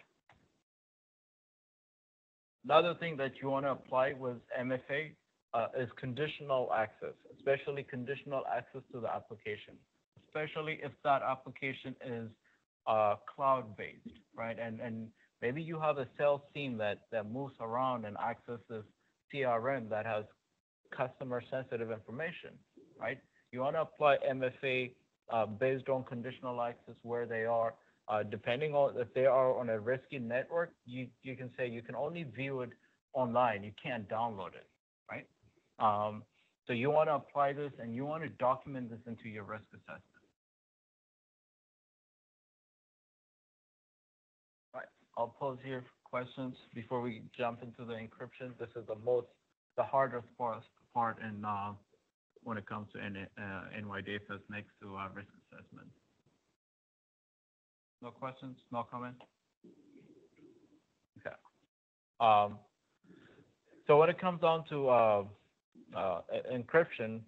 Another thing that you want to apply with MFA is conditional access, especially conditional access to the application, especially if that application is cloud-based, right? And maybe you have a sales team that moves around and accesses CRM that has customer-sensitive information, right? You want to apply MFA based on conditional access where they are. Depending on if they are on a risky network, you can say you can only view it online. You can't download it, right? So you want to apply this, and you want to document this into your risk assessment. Right. I'll pause here for questions before we jump into the encryption. This is the hardest part in when it comes to NYDFS next to risk assessment. No questions? No comments? Okay. So when it comes down to encryption,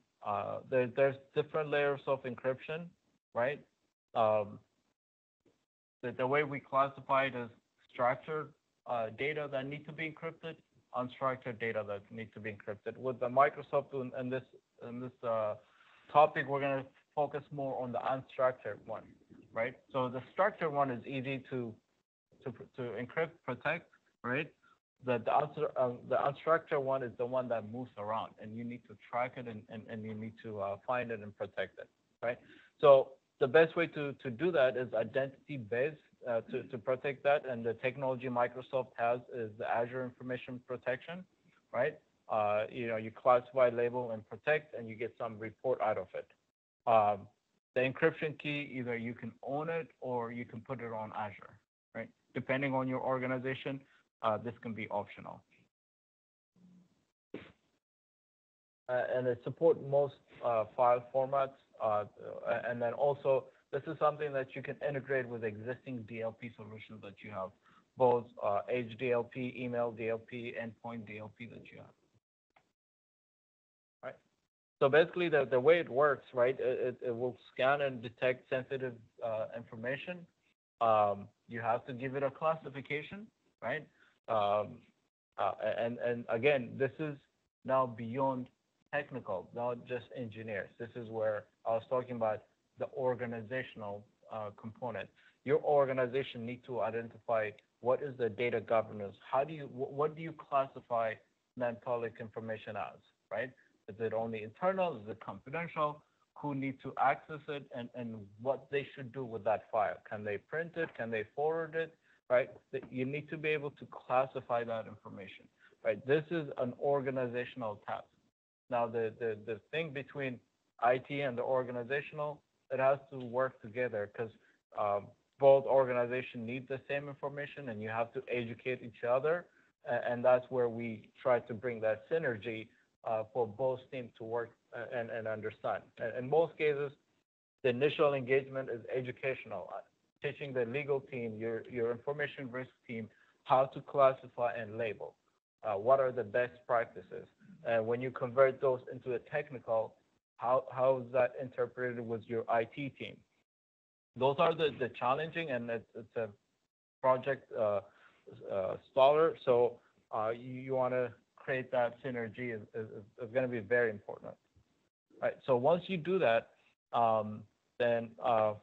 there's different layers of encryption, right? The way we classify it is structured data that need to be encrypted, unstructured data that needs to be encrypted. With the Microsoft in this topic, we're going to focus more on the unstructured one, right? So the structured one is easy to encrypt, protect, right? The unstructured one is the one that moves around, and you need to track it and you need to find it and protect it, right? So the best way to do that is identity-based to protect that, and the technology Microsoft has is the Azure Information Protection, right? You classify, label, and protect, and you get some report out of it. The encryption key, either you can own it or you can put it on Azure, right? Depending on your organization, this can be optional. And it supports most file formats. And then also, this is something that you can integrate with existing DLP solutions that you have, both HDLP, email DLP, endpoint DLP that you have. Right. So basically, the way it works, right, it will scan and detect sensitive information. You have to give it a classification, right? And again, this is now beyond technical, not just engineers. This is where I was talking about the organizational component. Your organization needs to identify what is the data governance. What do you classify non-public information as, right? Is it only internal? Is it confidential? Who needs to access it, and what they should do with that file? Can they print it? Can they forward it? Right? You need to be able to classify that information, right? This is an organizational task. Now, the thing between IT and the organizational, it has to work together because both organizations need the same information, and you have to educate each other. And that's where we try to bring that synergy for both teams to work and understand. In most cases, the initial engagement is educational, teaching the legal team, your information risk team, how to classify and label. What are the best practices? And when you convert those into a technical, how is that interpreted with your IT team? Those are the challenging, and it's a project staller. So you want to create that synergy is going to be very important. Right. So once you do that, then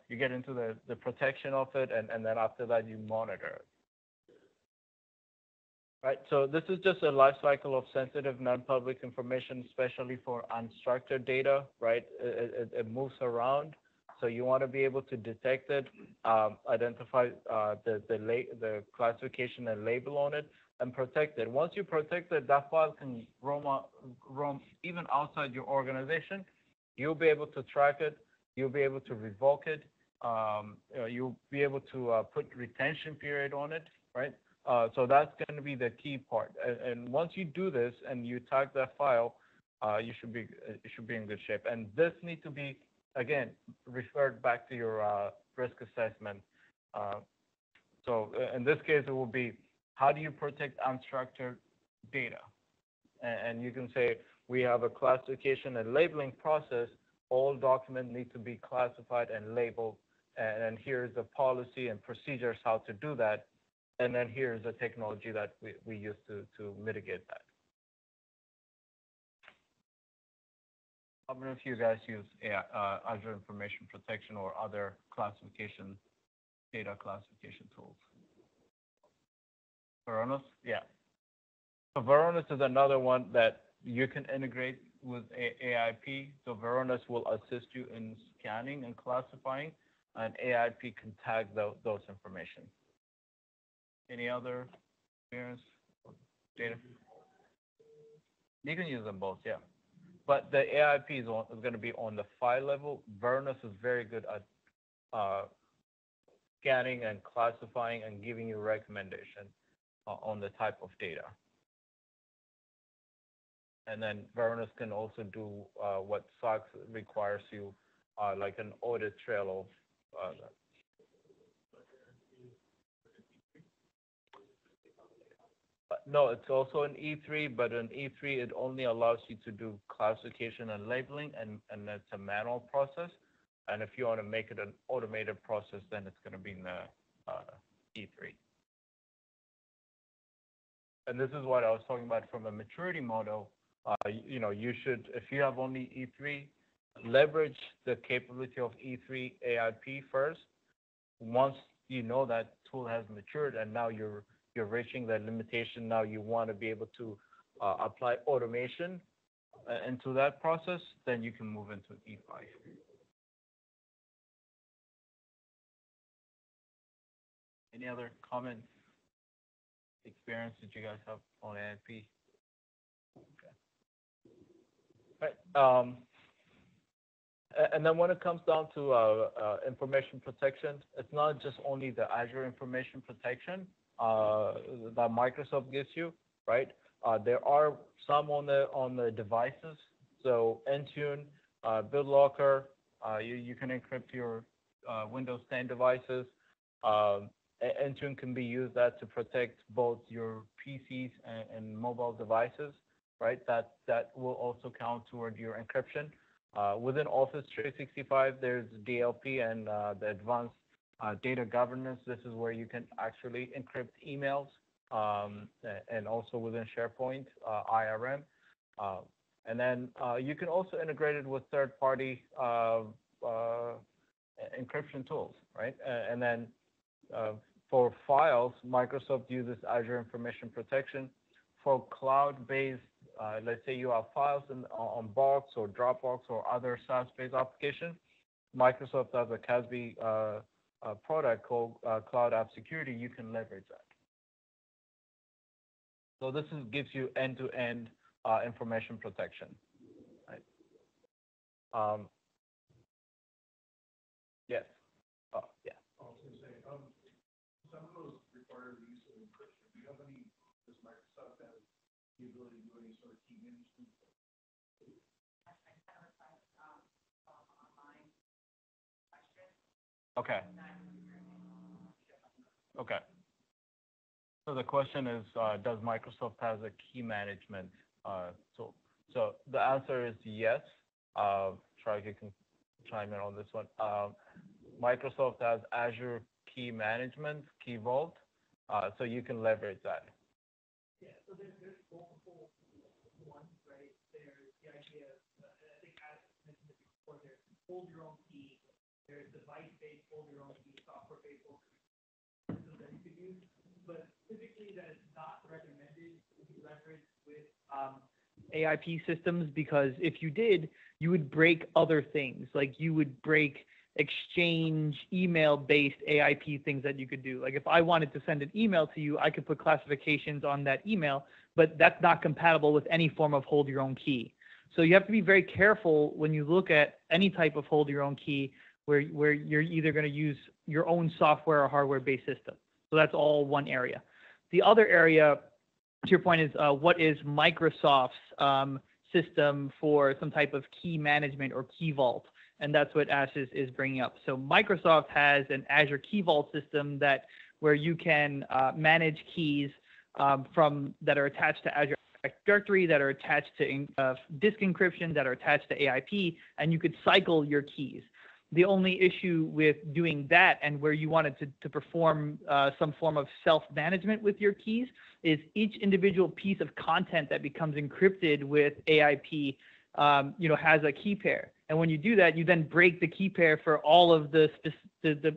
you get into the protection of it, and then after that you monitor it. Right. So this is just a life cycle of sensitive non-public information, especially for unstructured data. Right. It moves around, so you want to be able to detect it, identify the classification and label on it, and protect it. Once you protect it, that file can roam even outside your organization. You'll be able to track it. You'll be able to revoke it. You'll be able to put retention period on it, right? So that's going to be the key part. And once you do this and you tag that file, you should be in good shape. And this needs to be, again, referred back to your risk assessment. So in this case, it will be, how do you protect unstructured data? And you can say, we have a classification and labeling process. All documents need to be classified and labeled. And here's the policy and procedures how to do that. And then here's the technology that we use to mitigate that. How many of you guys use Azure Information Protection or other data classification tools? Varonis? Yeah. So Varonis is another one that you can integrate with AIP. So Varonis will assist you in scanning and classifying, and AIP can tag those information. Any other experience? Data? You can use them both, yeah. But the AIP is going to be on the file level. Varonis is very good at scanning and classifying and giving you recommendation on the type of data. And then Varonis can also do what SOX requires you, like an audit trail of no, it's also an E3, but an E3, it only allows you to do classification and labeling, and it's a manual process. And if you want to make it an automated process, then it's going to be in the E3. and this is what I was talking about from a maturity model. You should, if you have only E3, leverage the capability of E3 AIP first. Once you know that tool has matured and now you're reaching that limitation, now you want to be able to apply automation into that process, then you can move into E5. Any other comments, experience that you guys have on AIP? Okay. Right. And then when it comes down to information protection, it's not just only the Azure information protection that Microsoft gives you, right? There are some on the devices. So Intune, BitLocker, you can encrypt your Windows 10 devices. Intune can be used to protect both your PCs and mobile devices, right? That will also count toward your encryption. Within Office 365, there's DLP and the advanced data governance. This is where you can actually encrypt emails, and also within SharePoint, IRM. And then you can also integrate it with third-party encryption tools, right? And then for files, Microsoft uses Azure Information Protection. For cloud-based, let's say you have files on Box or Dropbox or other SaaS-based applications, Microsoft has a CASB product called Cloud App Security. You can leverage that. So this gives you end-to-end information protection. Right? Yes. Oh, yeah. I was going to say, some of those require the use of encryption. Do you have any? Does Microsoft have the ability to do any sort of key management? Okay. Okay. So the question is, does Microsoft have a key management tool? So the answer is yes. Try you can chime in on this one. Microsoft has Azure Key Management, Key Vault, so you can leverage that. Yeah, so there's multiple ones, right? There's the idea, I think as mentioned before, there's hold your own key, there's device-based hold your own key, software-based hold your own key that you could use, but typically that is not recommended to be leveraged with AIP systems, because if you did, you would break other things. Like you would break Exchange email-based AIP things that you could do. Like if I wanted to send an email to you, I could put classifications on that email, but that's not compatible with any form of hold your own key. So you have to be very careful when you look at any type of hold your own key where you're either going to use your own software or hardware-based system. So that's all one area. The other area, to your point, is what is Microsoft's system for some type of key management or key vault? And that's what Ash is bringing up. So Microsoft has an Azure Key Vault system where you can manage keys that are attached to Azure Active Directory, that are attached to disk encryption, that are attached to AIP, and you could cycle your keys. The only issue with doing that and where you wanted to perform some form of self-management with your keys is each individual piece of content that becomes encrypted with AIP has a key pair. And when you do that, you then break the key pair for all of the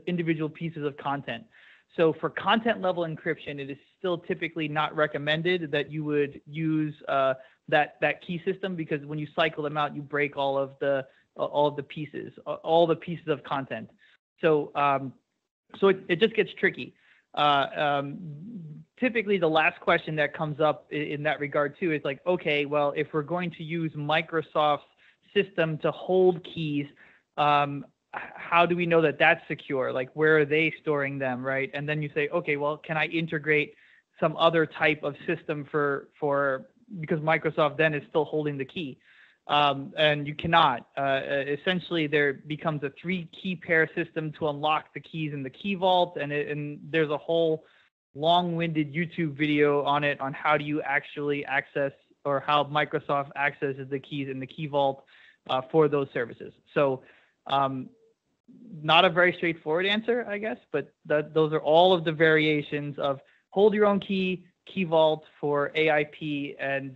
individual pieces of content. So for content level encryption, it is still typically not recommended that you would use that key system, because when you cycle them out, you break all of the pieces of content. So it just gets tricky. Typically, the last question that comes up in that regard too is like, okay, well, if we're going to use Microsoft's system to hold keys, how do we know that that's secure? Like, where are they storing them, right? And then you say, okay, well, can I integrate some other type of system because Microsoft then is still holding the key? And you cannot. Essentially, there becomes a 3-key pair system to unlock the keys in the key vault, and there's a whole long-winded YouTube video on it on how do you actually access, or how Microsoft accesses the keys in the key vault for those services. So not a very straightforward answer, I guess, but those are all of the variations of hold your own key, Key Vault for AIP, and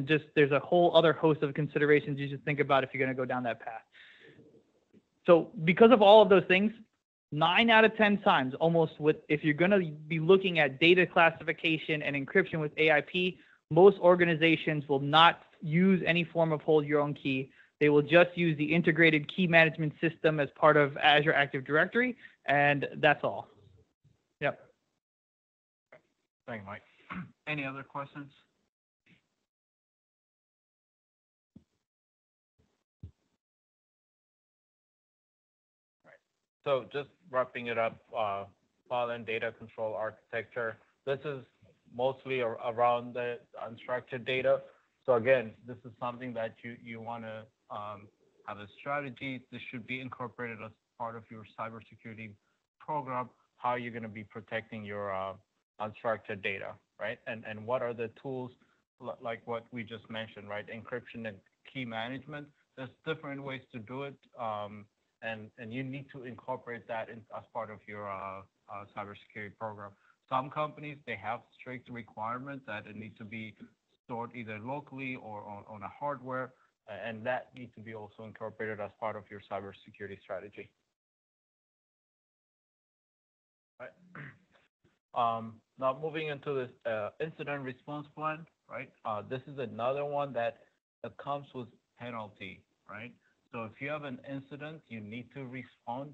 just there's a whole other host of considerations you should think about if you're going to go down that path. So because of all of those things, 9 out of 10 times, almost, if you're going to be looking at data classification and encryption with AIP, most organizations will not use any form of hold your own key. They will just use the integrated key management system as part of Azure Active Directory, and that's all. Yep. Thank you, Mike. Any other questions? So just wrapping it up, file and data control architecture. This is mostly around the unstructured data. So again, this is something that you want to have a strategy. This should be incorporated as part of your cybersecurity program, how you're going to be protecting your unstructured data, right? And what are the tools, like what we just mentioned, right? Encryption and key management. There's different ways to do it. And you need to incorporate that as part of your cybersecurity program. Some companies, they have strict requirements that it needs to be stored either locally or on a hardware, and that needs to be also incorporated as part of your cybersecurity strategy. Right. Now moving into this incident response plan, right? This is another one that comes with penalty, right? So if you have an incident, you need to respond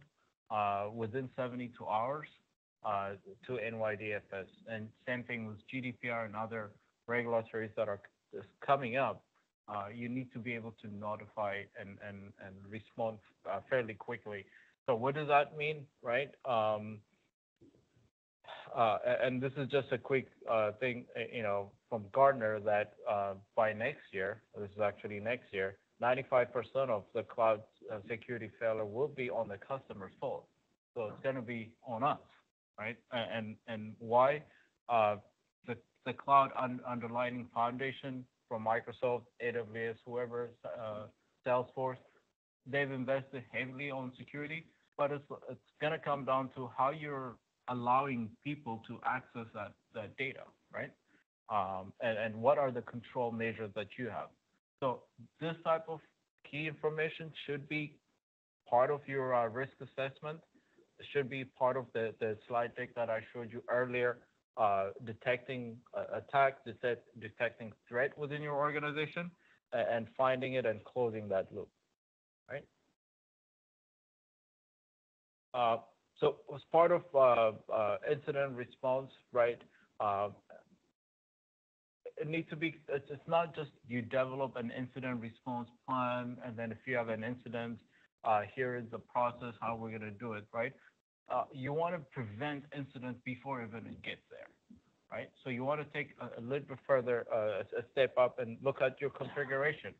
within 72 hours to NYDFS. And same thing with GDPR and other regulatories that are coming up. You need to be able to notify and respond fairly quickly. So what does that mean, right? And this is just a quick thing, from Gartner that by next year, this is actually next year, 95% of the cloud security failure will be on the customer's fault. So it's going to be on us, right? And why? The cloud underlying foundation from Microsoft, AWS, whoever, Salesforce, they've invested heavily on security, but it's going to come down to how you're allowing people to access that data, right? And what are the control measures that you have? So this type of key information should be part of your risk assessment. It should be part of the slide deck that I showed you earlier, detecting attack, detecting threat within your organization, and finding it and closing that loop, right? So as part of incident response, right, it needs to be, it's not just you develop an incident response plan, and then if you have an incident, here is the process, how we're going to do it, right? You want to prevent incidents before even it gets there, right? So you want to take a little bit further, a step up and look at your configuration.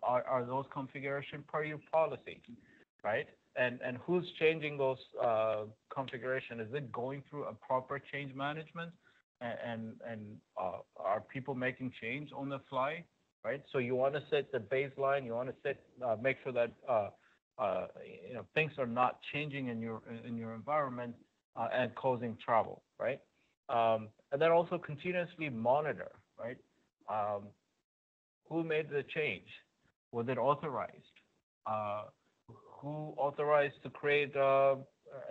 Are those configuration per your policy, right? And who's changing those configuration? Is it going through a proper change management? And are people making change on the fly, right? So you want to set the baseline. You want to set, make sure that things are not changing in your environment and causing trouble, right? And then also continuously monitor, right? Who made the change? Was it authorized? Who authorized to create a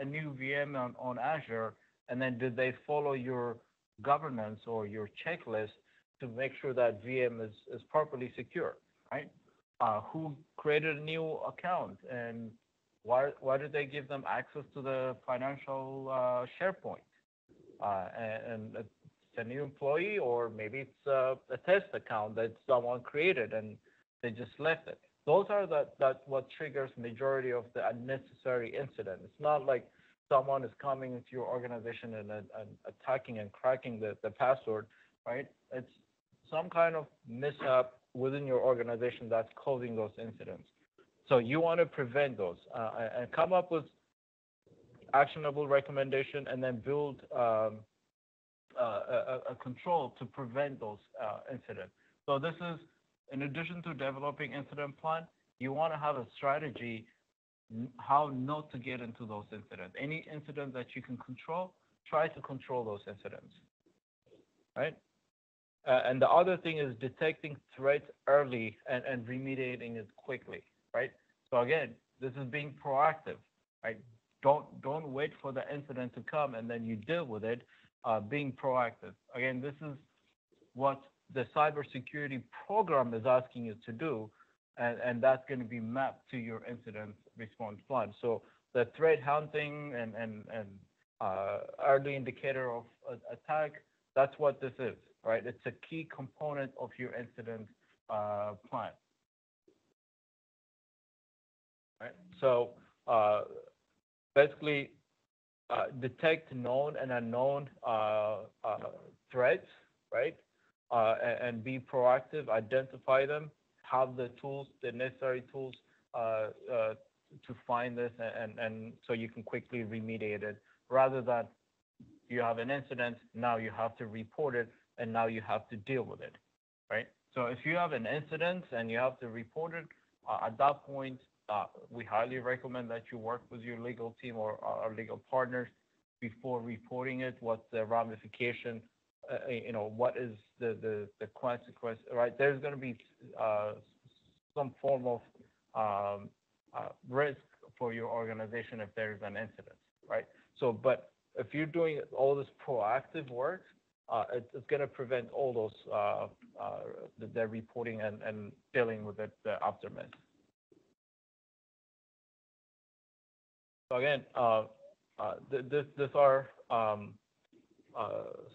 new VM on Azure? And then did they follow your governance or your checklist to make sure that VM is properly secure, right? Who created a new account, and why did they give them access to the financial SharePoint? And it's a new employee, or maybe it's a test account that someone created and they just left it. Those are what triggers majority of the unnecessary incident. It's not like someone is coming into your organization and attacking and cracking the password, right? It's some kind of mishap within your organization that's causing those incidents. So you want to prevent those and come up with actionable recommendation, and then build a control to prevent those incidents. So this is, in addition to developing incident plan, you want to have a strategy how not to get into those incidents. Any incident that you can control, try to control those incidents, right? And the other thing is detecting threats early and remediating it quickly, right? So again, this is being proactive, right? Don't wait for the incident to come and then you deal with it. Being proactive. Again, this is what the cybersecurity program is asking you to do, and that's going to be mapped to your incident response plan. So the threat hunting and early indicator of attack, that's what this is, right? It's a key component of your incident plan, right? So basically, detect known and unknown threats, right? And be proactive, identify them, have the tools, the necessary tools to find this, and so you can quickly remediate it, rather than you have an incident, now you have to report it, and now you have to deal with it, right? So if you have an incident and you have to report it, at that point, we highly recommend that you work with your legal team or our legal partners before reporting it. What's the ramification? What is the consequence, right? There's going to be some form of risk for your organization if there's an incident, right? So, but if you're doing all this proactive work, it's going to prevent all those the reporting and dealing with it, the aftermath. So again, these are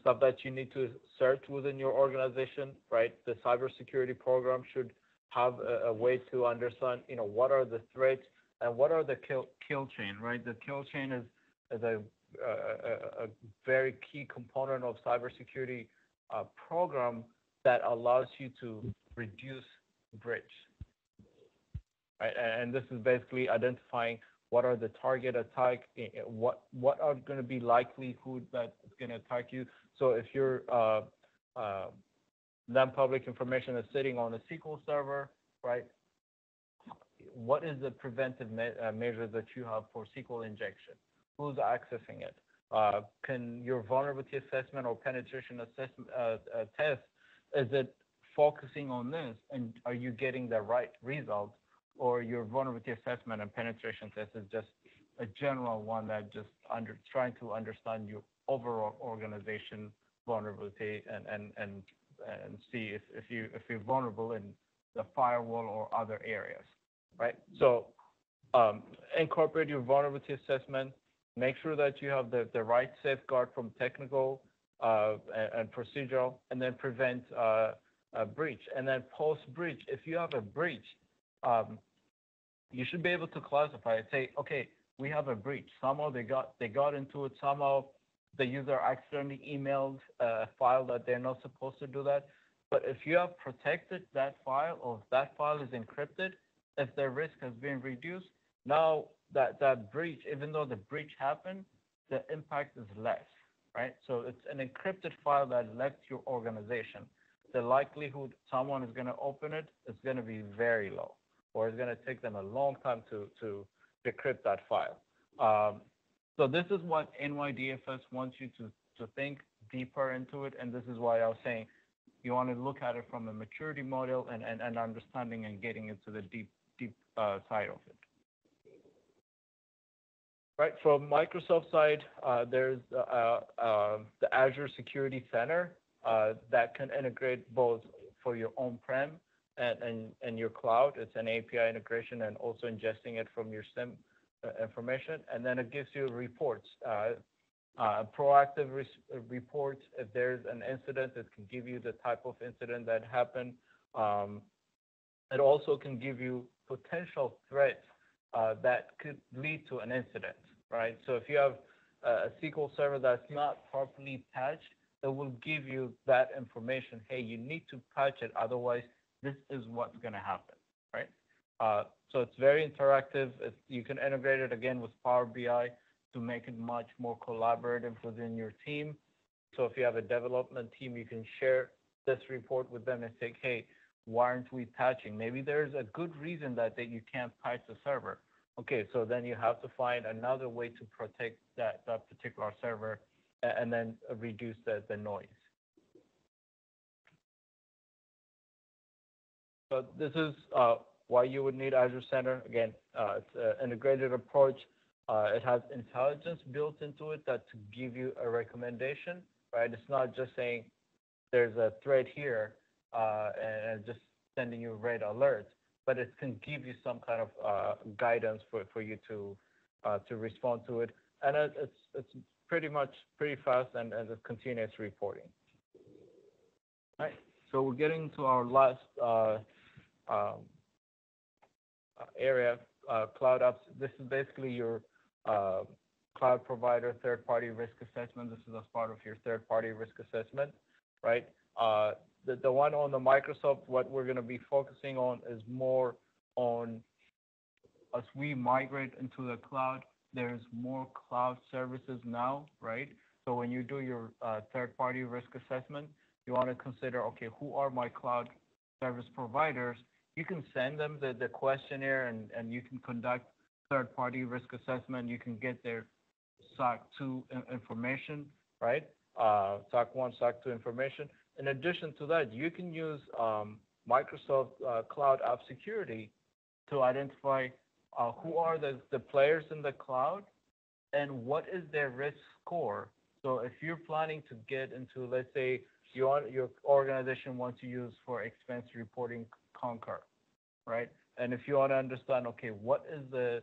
stuff that you need to search within your organization, right? The cybersecurity program should have a way to understand, what are the threats and what are the kill chain, right? The kill chain is a very key component of cybersecurity program that allows you to reduce breach, right? And this is basically identifying what are the target attack, what are going to be likelihood that it's going to attack you. So if your non-public information is sitting on a SQL server, right? What is the preventive measure that you have for SQL injection? Who's accessing it? Can your vulnerability assessment or penetration assessment test, is it focusing on this, and are you getting the right result? Or your vulnerability assessment and penetration test is just a general one that just trying to understand your overall organization vulnerability and see if you're vulnerable in the firewall or other areas, right? So incorporate your vulnerability assessment. Make sure that you have the right safeguard from technical and procedural, and then prevent a breach. And then post-breach, if you have a breach, you should be able to classify it. Say, okay, we have a breach. Somehow they got into it. Somehow the user accidentally emailed a file that they're not supposed to do that. But if you have protected that file, or if that file is encrypted, if the risk has been reduced, now that breach, even though the breach happened, the impact is less, right? So it's an encrypted file that left your organization. The likelihood someone is going to open it is going to be very low, or it's going to take them a long time to decrypt that file. So this is what NYDFS wants you to think deeper into it, and this is why I was saying you want to look at it from a maturity model and understanding and getting into the deep side of it. Right, from Microsoft side, there's the Azure Security Center that can integrate both for your on-prem and your cloud. It's an API integration and also ingesting it from your SIM information. And then it gives you reports, proactive reports. If there's an incident, it can give you the type of incident that happened. It also can give you potential threats that could lead to an incident, right? So if you have a SQL server that's not properly patched, it will give you that information. Hey, you need to patch it, otherwise this is what's going to happen, right? So it's very interactive. You can integrate it again with Power BI to make it much more collaborative within your team. So if you have a development team, you can share this report with them and say, hey, why aren't we patching? Maybe there's a good reason that you can't patch the server. Okay, so then you have to find another way to protect that particular server and then reduce the noise. So this is why you would need Azure Center. Again, it's an integrated approach. It has intelligence built into it that to give you a recommendation, right? It's not just saying there's a thread here and just sending you red alerts, but it can give you some kind of guidance for you to respond to it. And it's pretty fast and it's continuous reporting. All right. So we're getting to our last area, cloud apps. This is basically your cloud provider third-party risk assessment. This is as part of your third-party risk assessment, right? The one on the Microsoft, what we're going to be focusing on is more on as we migrate into the cloud, there's more cloud services now, right? So when you do your third-party risk assessment, you want to consider, okay, who are my cloud service providers? You can send them the questionnaire and you can conduct third-party risk assessment. You can get their SOC 2 information, right? SOC 1, SOC 2 information. In addition to that, you can use Microsoft Cloud App Security to identify who are the players in the cloud and what is their risk score. So if you're planning to get into, let's say, your organization wants to use for expense reporting Concur, right? And if you want to understand, okay, what is the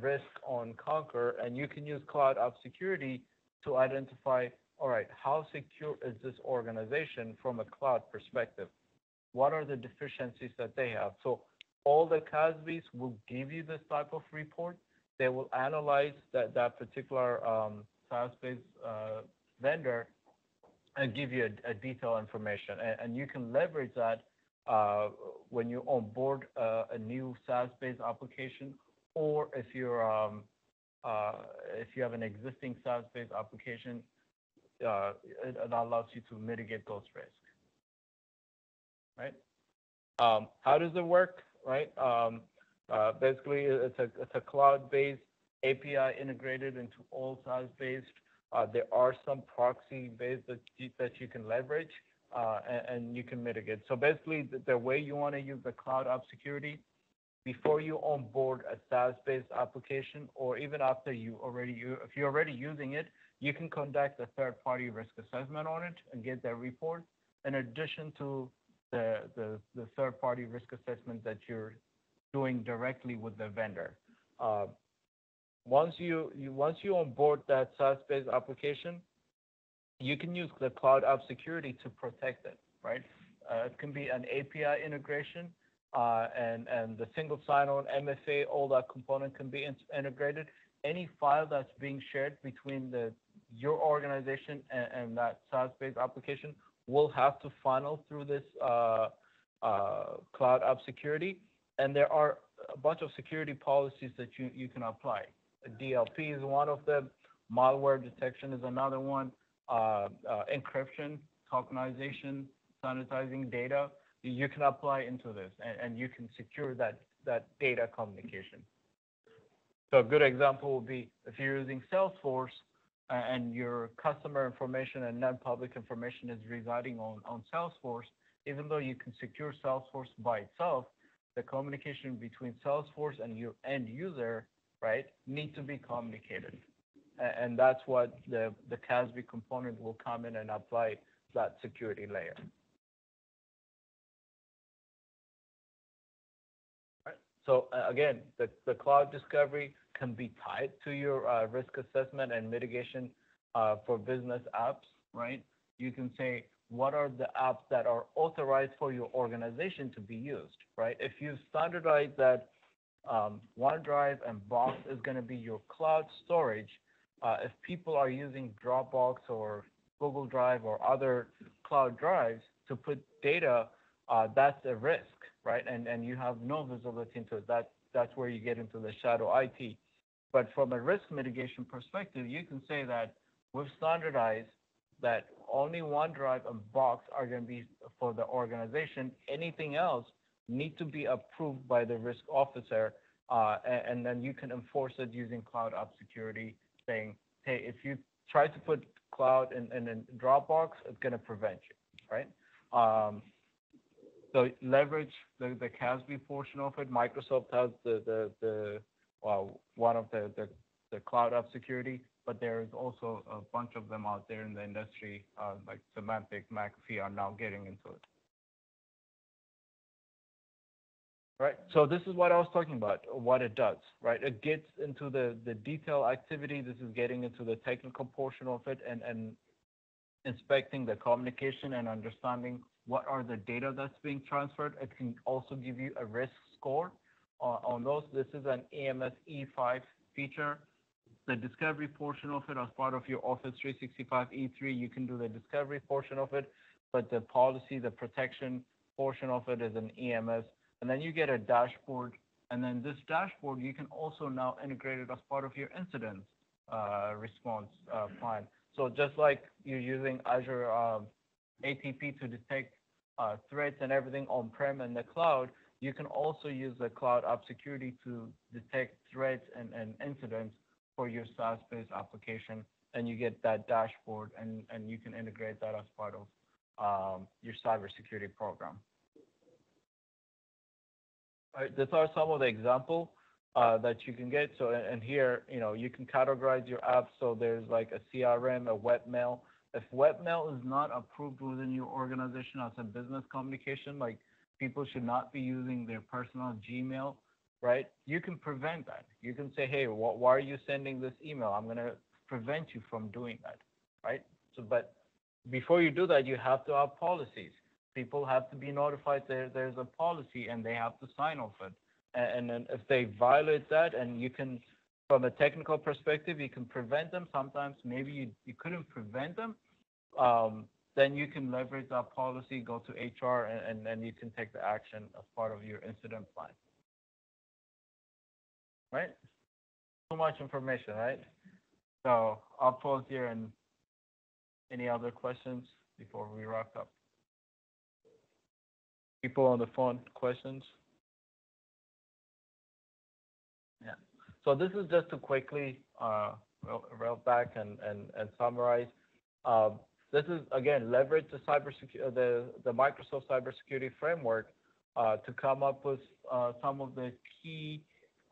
risk on Concur, and you can use Cloud App Security to identify, all right, how secure is this organization from a cloud perspective? What are the deficiencies that they have? So all the CASBs will give you this type of report. They will analyze that particular SaaS-based vendor and give you a detailed information. And you can leverage that when you onboard a new SaaS-based application, or if you're if you have an existing SaaS-based application, it allows you to mitigate those risks. Right? How does it work? Right? Basically, it's a cloud-based API integrated into all SaaS-based. There are some proxy-based that you can leverage and you can mitigate. So basically, the way you want to use the Cloud App Security, before you onboard a SaaS-based application, or even after if you're already using it, you can conduct a third-party risk assessment on it and get that report, in addition to the third-party risk assessment that you're doing directly with the vendor. Once you onboard that SaaS-based application, you can use the Cloud App Security to protect it, right? It can be an API integration, and the single sign-on, MFA, all that component can be integrated. Any file that's being shared between your organization and that SaaS-based application will have to funnel through this Cloud App Security. And there are a bunch of security policies that you can apply. DLP is one of them. Malware detection is another one. Encryption, tokenization, sanitizing data. You can apply into this, and you can secure that data communication. So a good example would be if you're using Salesforce and your customer information and non-public information is residing on Salesforce, even though you can secure Salesforce by itself, the communication between Salesforce and your end user, right, need to be communicated. And that's what the CASB component will come in and apply that security layer. Right. So again, the cloud discovery can be tied to your risk assessment and mitigation for business apps, right? You can say, what are the apps that are authorized for your organization to be used, right? If you standardize that OneDrive and Box is going to be your cloud storage, if people are using Dropbox or Google Drive or other cloud drives to put data, that's a risk, right? And you have no visibility into it. That's where you get into the shadow IT. But from a risk mitigation perspective, you can say that we've standardized that only OneDrive and Box are going to be for the organization. Anything else need to be approved by the risk officer, and then you can enforce it using Cloud App Security, saying, hey, if you try to put cloud in Dropbox, it's going to prevent you, right? So leverage the CASB portion of it. Microsoft has one of the cloud app security, but there is also a bunch of them out there in the industry, like Semantic, McAfee are now getting into it. Right, so this is what I was talking about, what it does, right? It gets into the detail activity. This is getting into the technical portion of it and inspecting the communication and understanding what are the data that's being transferred. It can also give you a risk score on those. This is an AMS E5 feature. The discovery portion of it as part of your Office 365 E3, you can do the discovery portion of it, but the policy, the protection portion of it is an EMS. And then you get a dashboard, and then this dashboard, you can also now integrate it as part of your incident response plan. So just like you're using Azure ATP to detect threats and everything on-prem and the cloud, you can also use the cloud app security to detect threats and incidents for your SaaS-based application, and you get that dashboard, and you can integrate that as part of your cybersecurity program. All right, these are some of the examples that you can get. So, and here, you can categorize your apps. So there's like a CRM, a webmail. If webmail is not approved within your organization as a business communication, like people should not be using their personal Gmail, right? You can prevent that. You can say, hey, why are you sending this email? I'm going to prevent you from doing that, right? So, but before you do that, you have to have policies. People have to be notified there's a policy and they have to sign off it. And then if they violate that, and you can, from a technical perspective, you can prevent them. Sometimes maybe you couldn't prevent them. Then you can leverage that policy, go to HR, and then you can take the action as part of your incident plan. Right? So much information, right? So I'll pause here, and any other questions before we wrap up? People on the phone, questions? Yeah. So this is just to quickly roll back and summarize. This is, again, leverage the Microsoft cybersecurity framework to come up with some of the key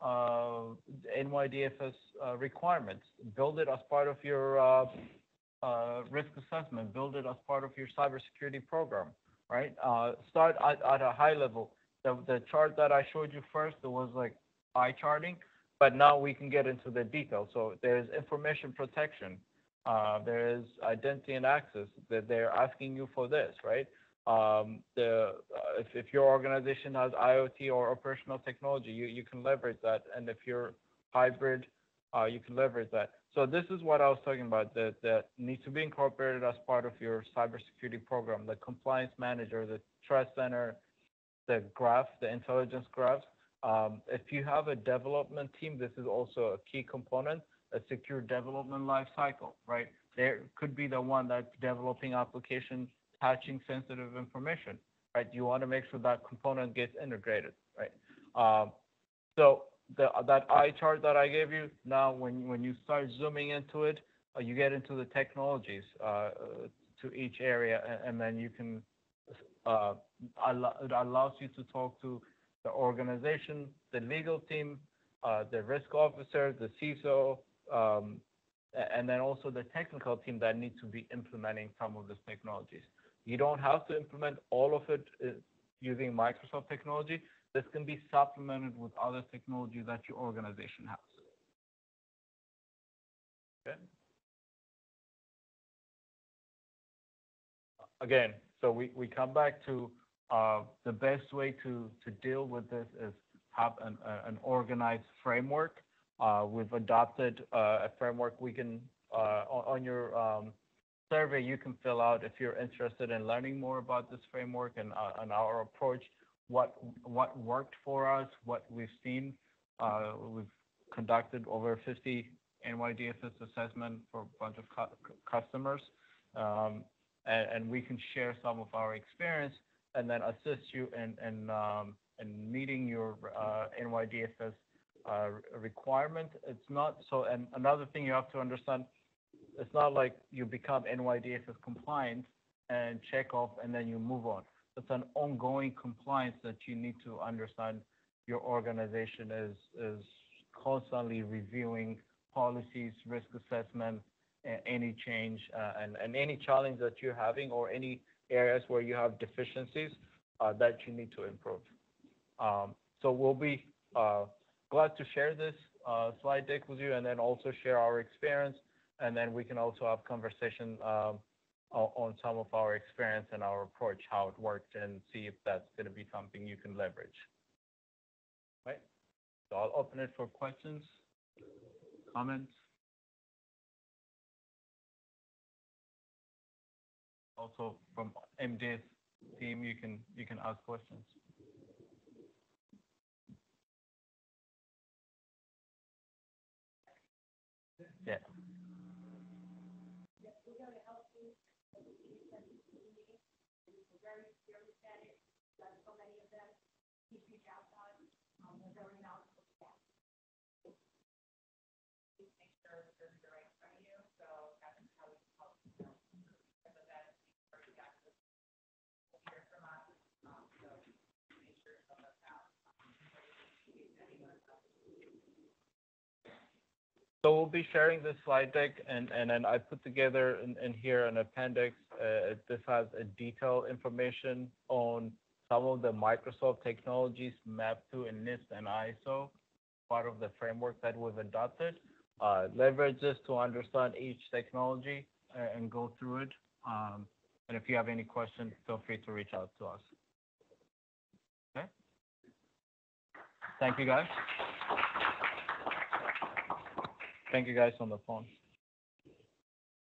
NYDFS requirements. Build it as part of your risk assessment. Build it as part of your cybersecurity program. Right? Start at a high level. The chart that I showed you first, it was like eye charting, but now we can get into the details. So there's information protection. There is identity and access that they're asking you for this, right? If your organization has IoT or operational technology, you can leverage that. And if you're hybrid, you can leverage that. So this is what I was talking about that needs to be incorporated as part of your cybersecurity program, the compliance manager, the trust center, the graph, the intelligence graphs. If you have a development team, this is also a key component, a secure development lifecycle, right? There could be the one that's developing applications, patching sensitive information, right? You want to make sure that component gets integrated, right? So that eye chart that I gave you, now when you start zooming into it, you get into the technologies to each area, and then you can, it allows you to talk to the organization, the legal team, the risk officer, the CISO, and then also the technical team that needs to be implementing some of these technologies. You don't have to implement all of it using Microsoft technology. This can be supplemented with other technology that your organization has. Okay. Again, so we come back to the best way to deal with this is have an organized framework. We've adopted a framework. We can, on your survey, you can fill out if you're interested in learning more about this framework and our approach, what worked for us, what we've seen. We've conducted over 50 NYDFS assessment for a bunch of customers, and we can share some of our experience and then assist you in meeting your NYDFS requirement. It's not so. And another thing you have to understand, it's not like you become NYDFS compliant and check off and then you move on. It's an ongoing compliance that you need to understand. Your organization is constantly reviewing policies, risk assessment, any change, and any challenge that you're having or any areas where you have deficiencies that you need to improve. So we'll be glad to share this slide deck with you and then also share our experience. And then we can also have conversation on some of our experience and our approach, how it worked, and see if that's going to be something you can leverage. Right? So I'll open it for questions, comments. Also from MDS team, you can ask questions. Yeah. So we'll be sharing this slide deck, and then I put together in here an appendix. This has a detailed information on some of the Microsoft technologies mapped to NIST and ISO, part of the framework that we've adopted. Leverage this to understand each technology and go through it. And if you have any questions, feel free to reach out to us. Okay? Thank you, guys. Thank you guys on the phone.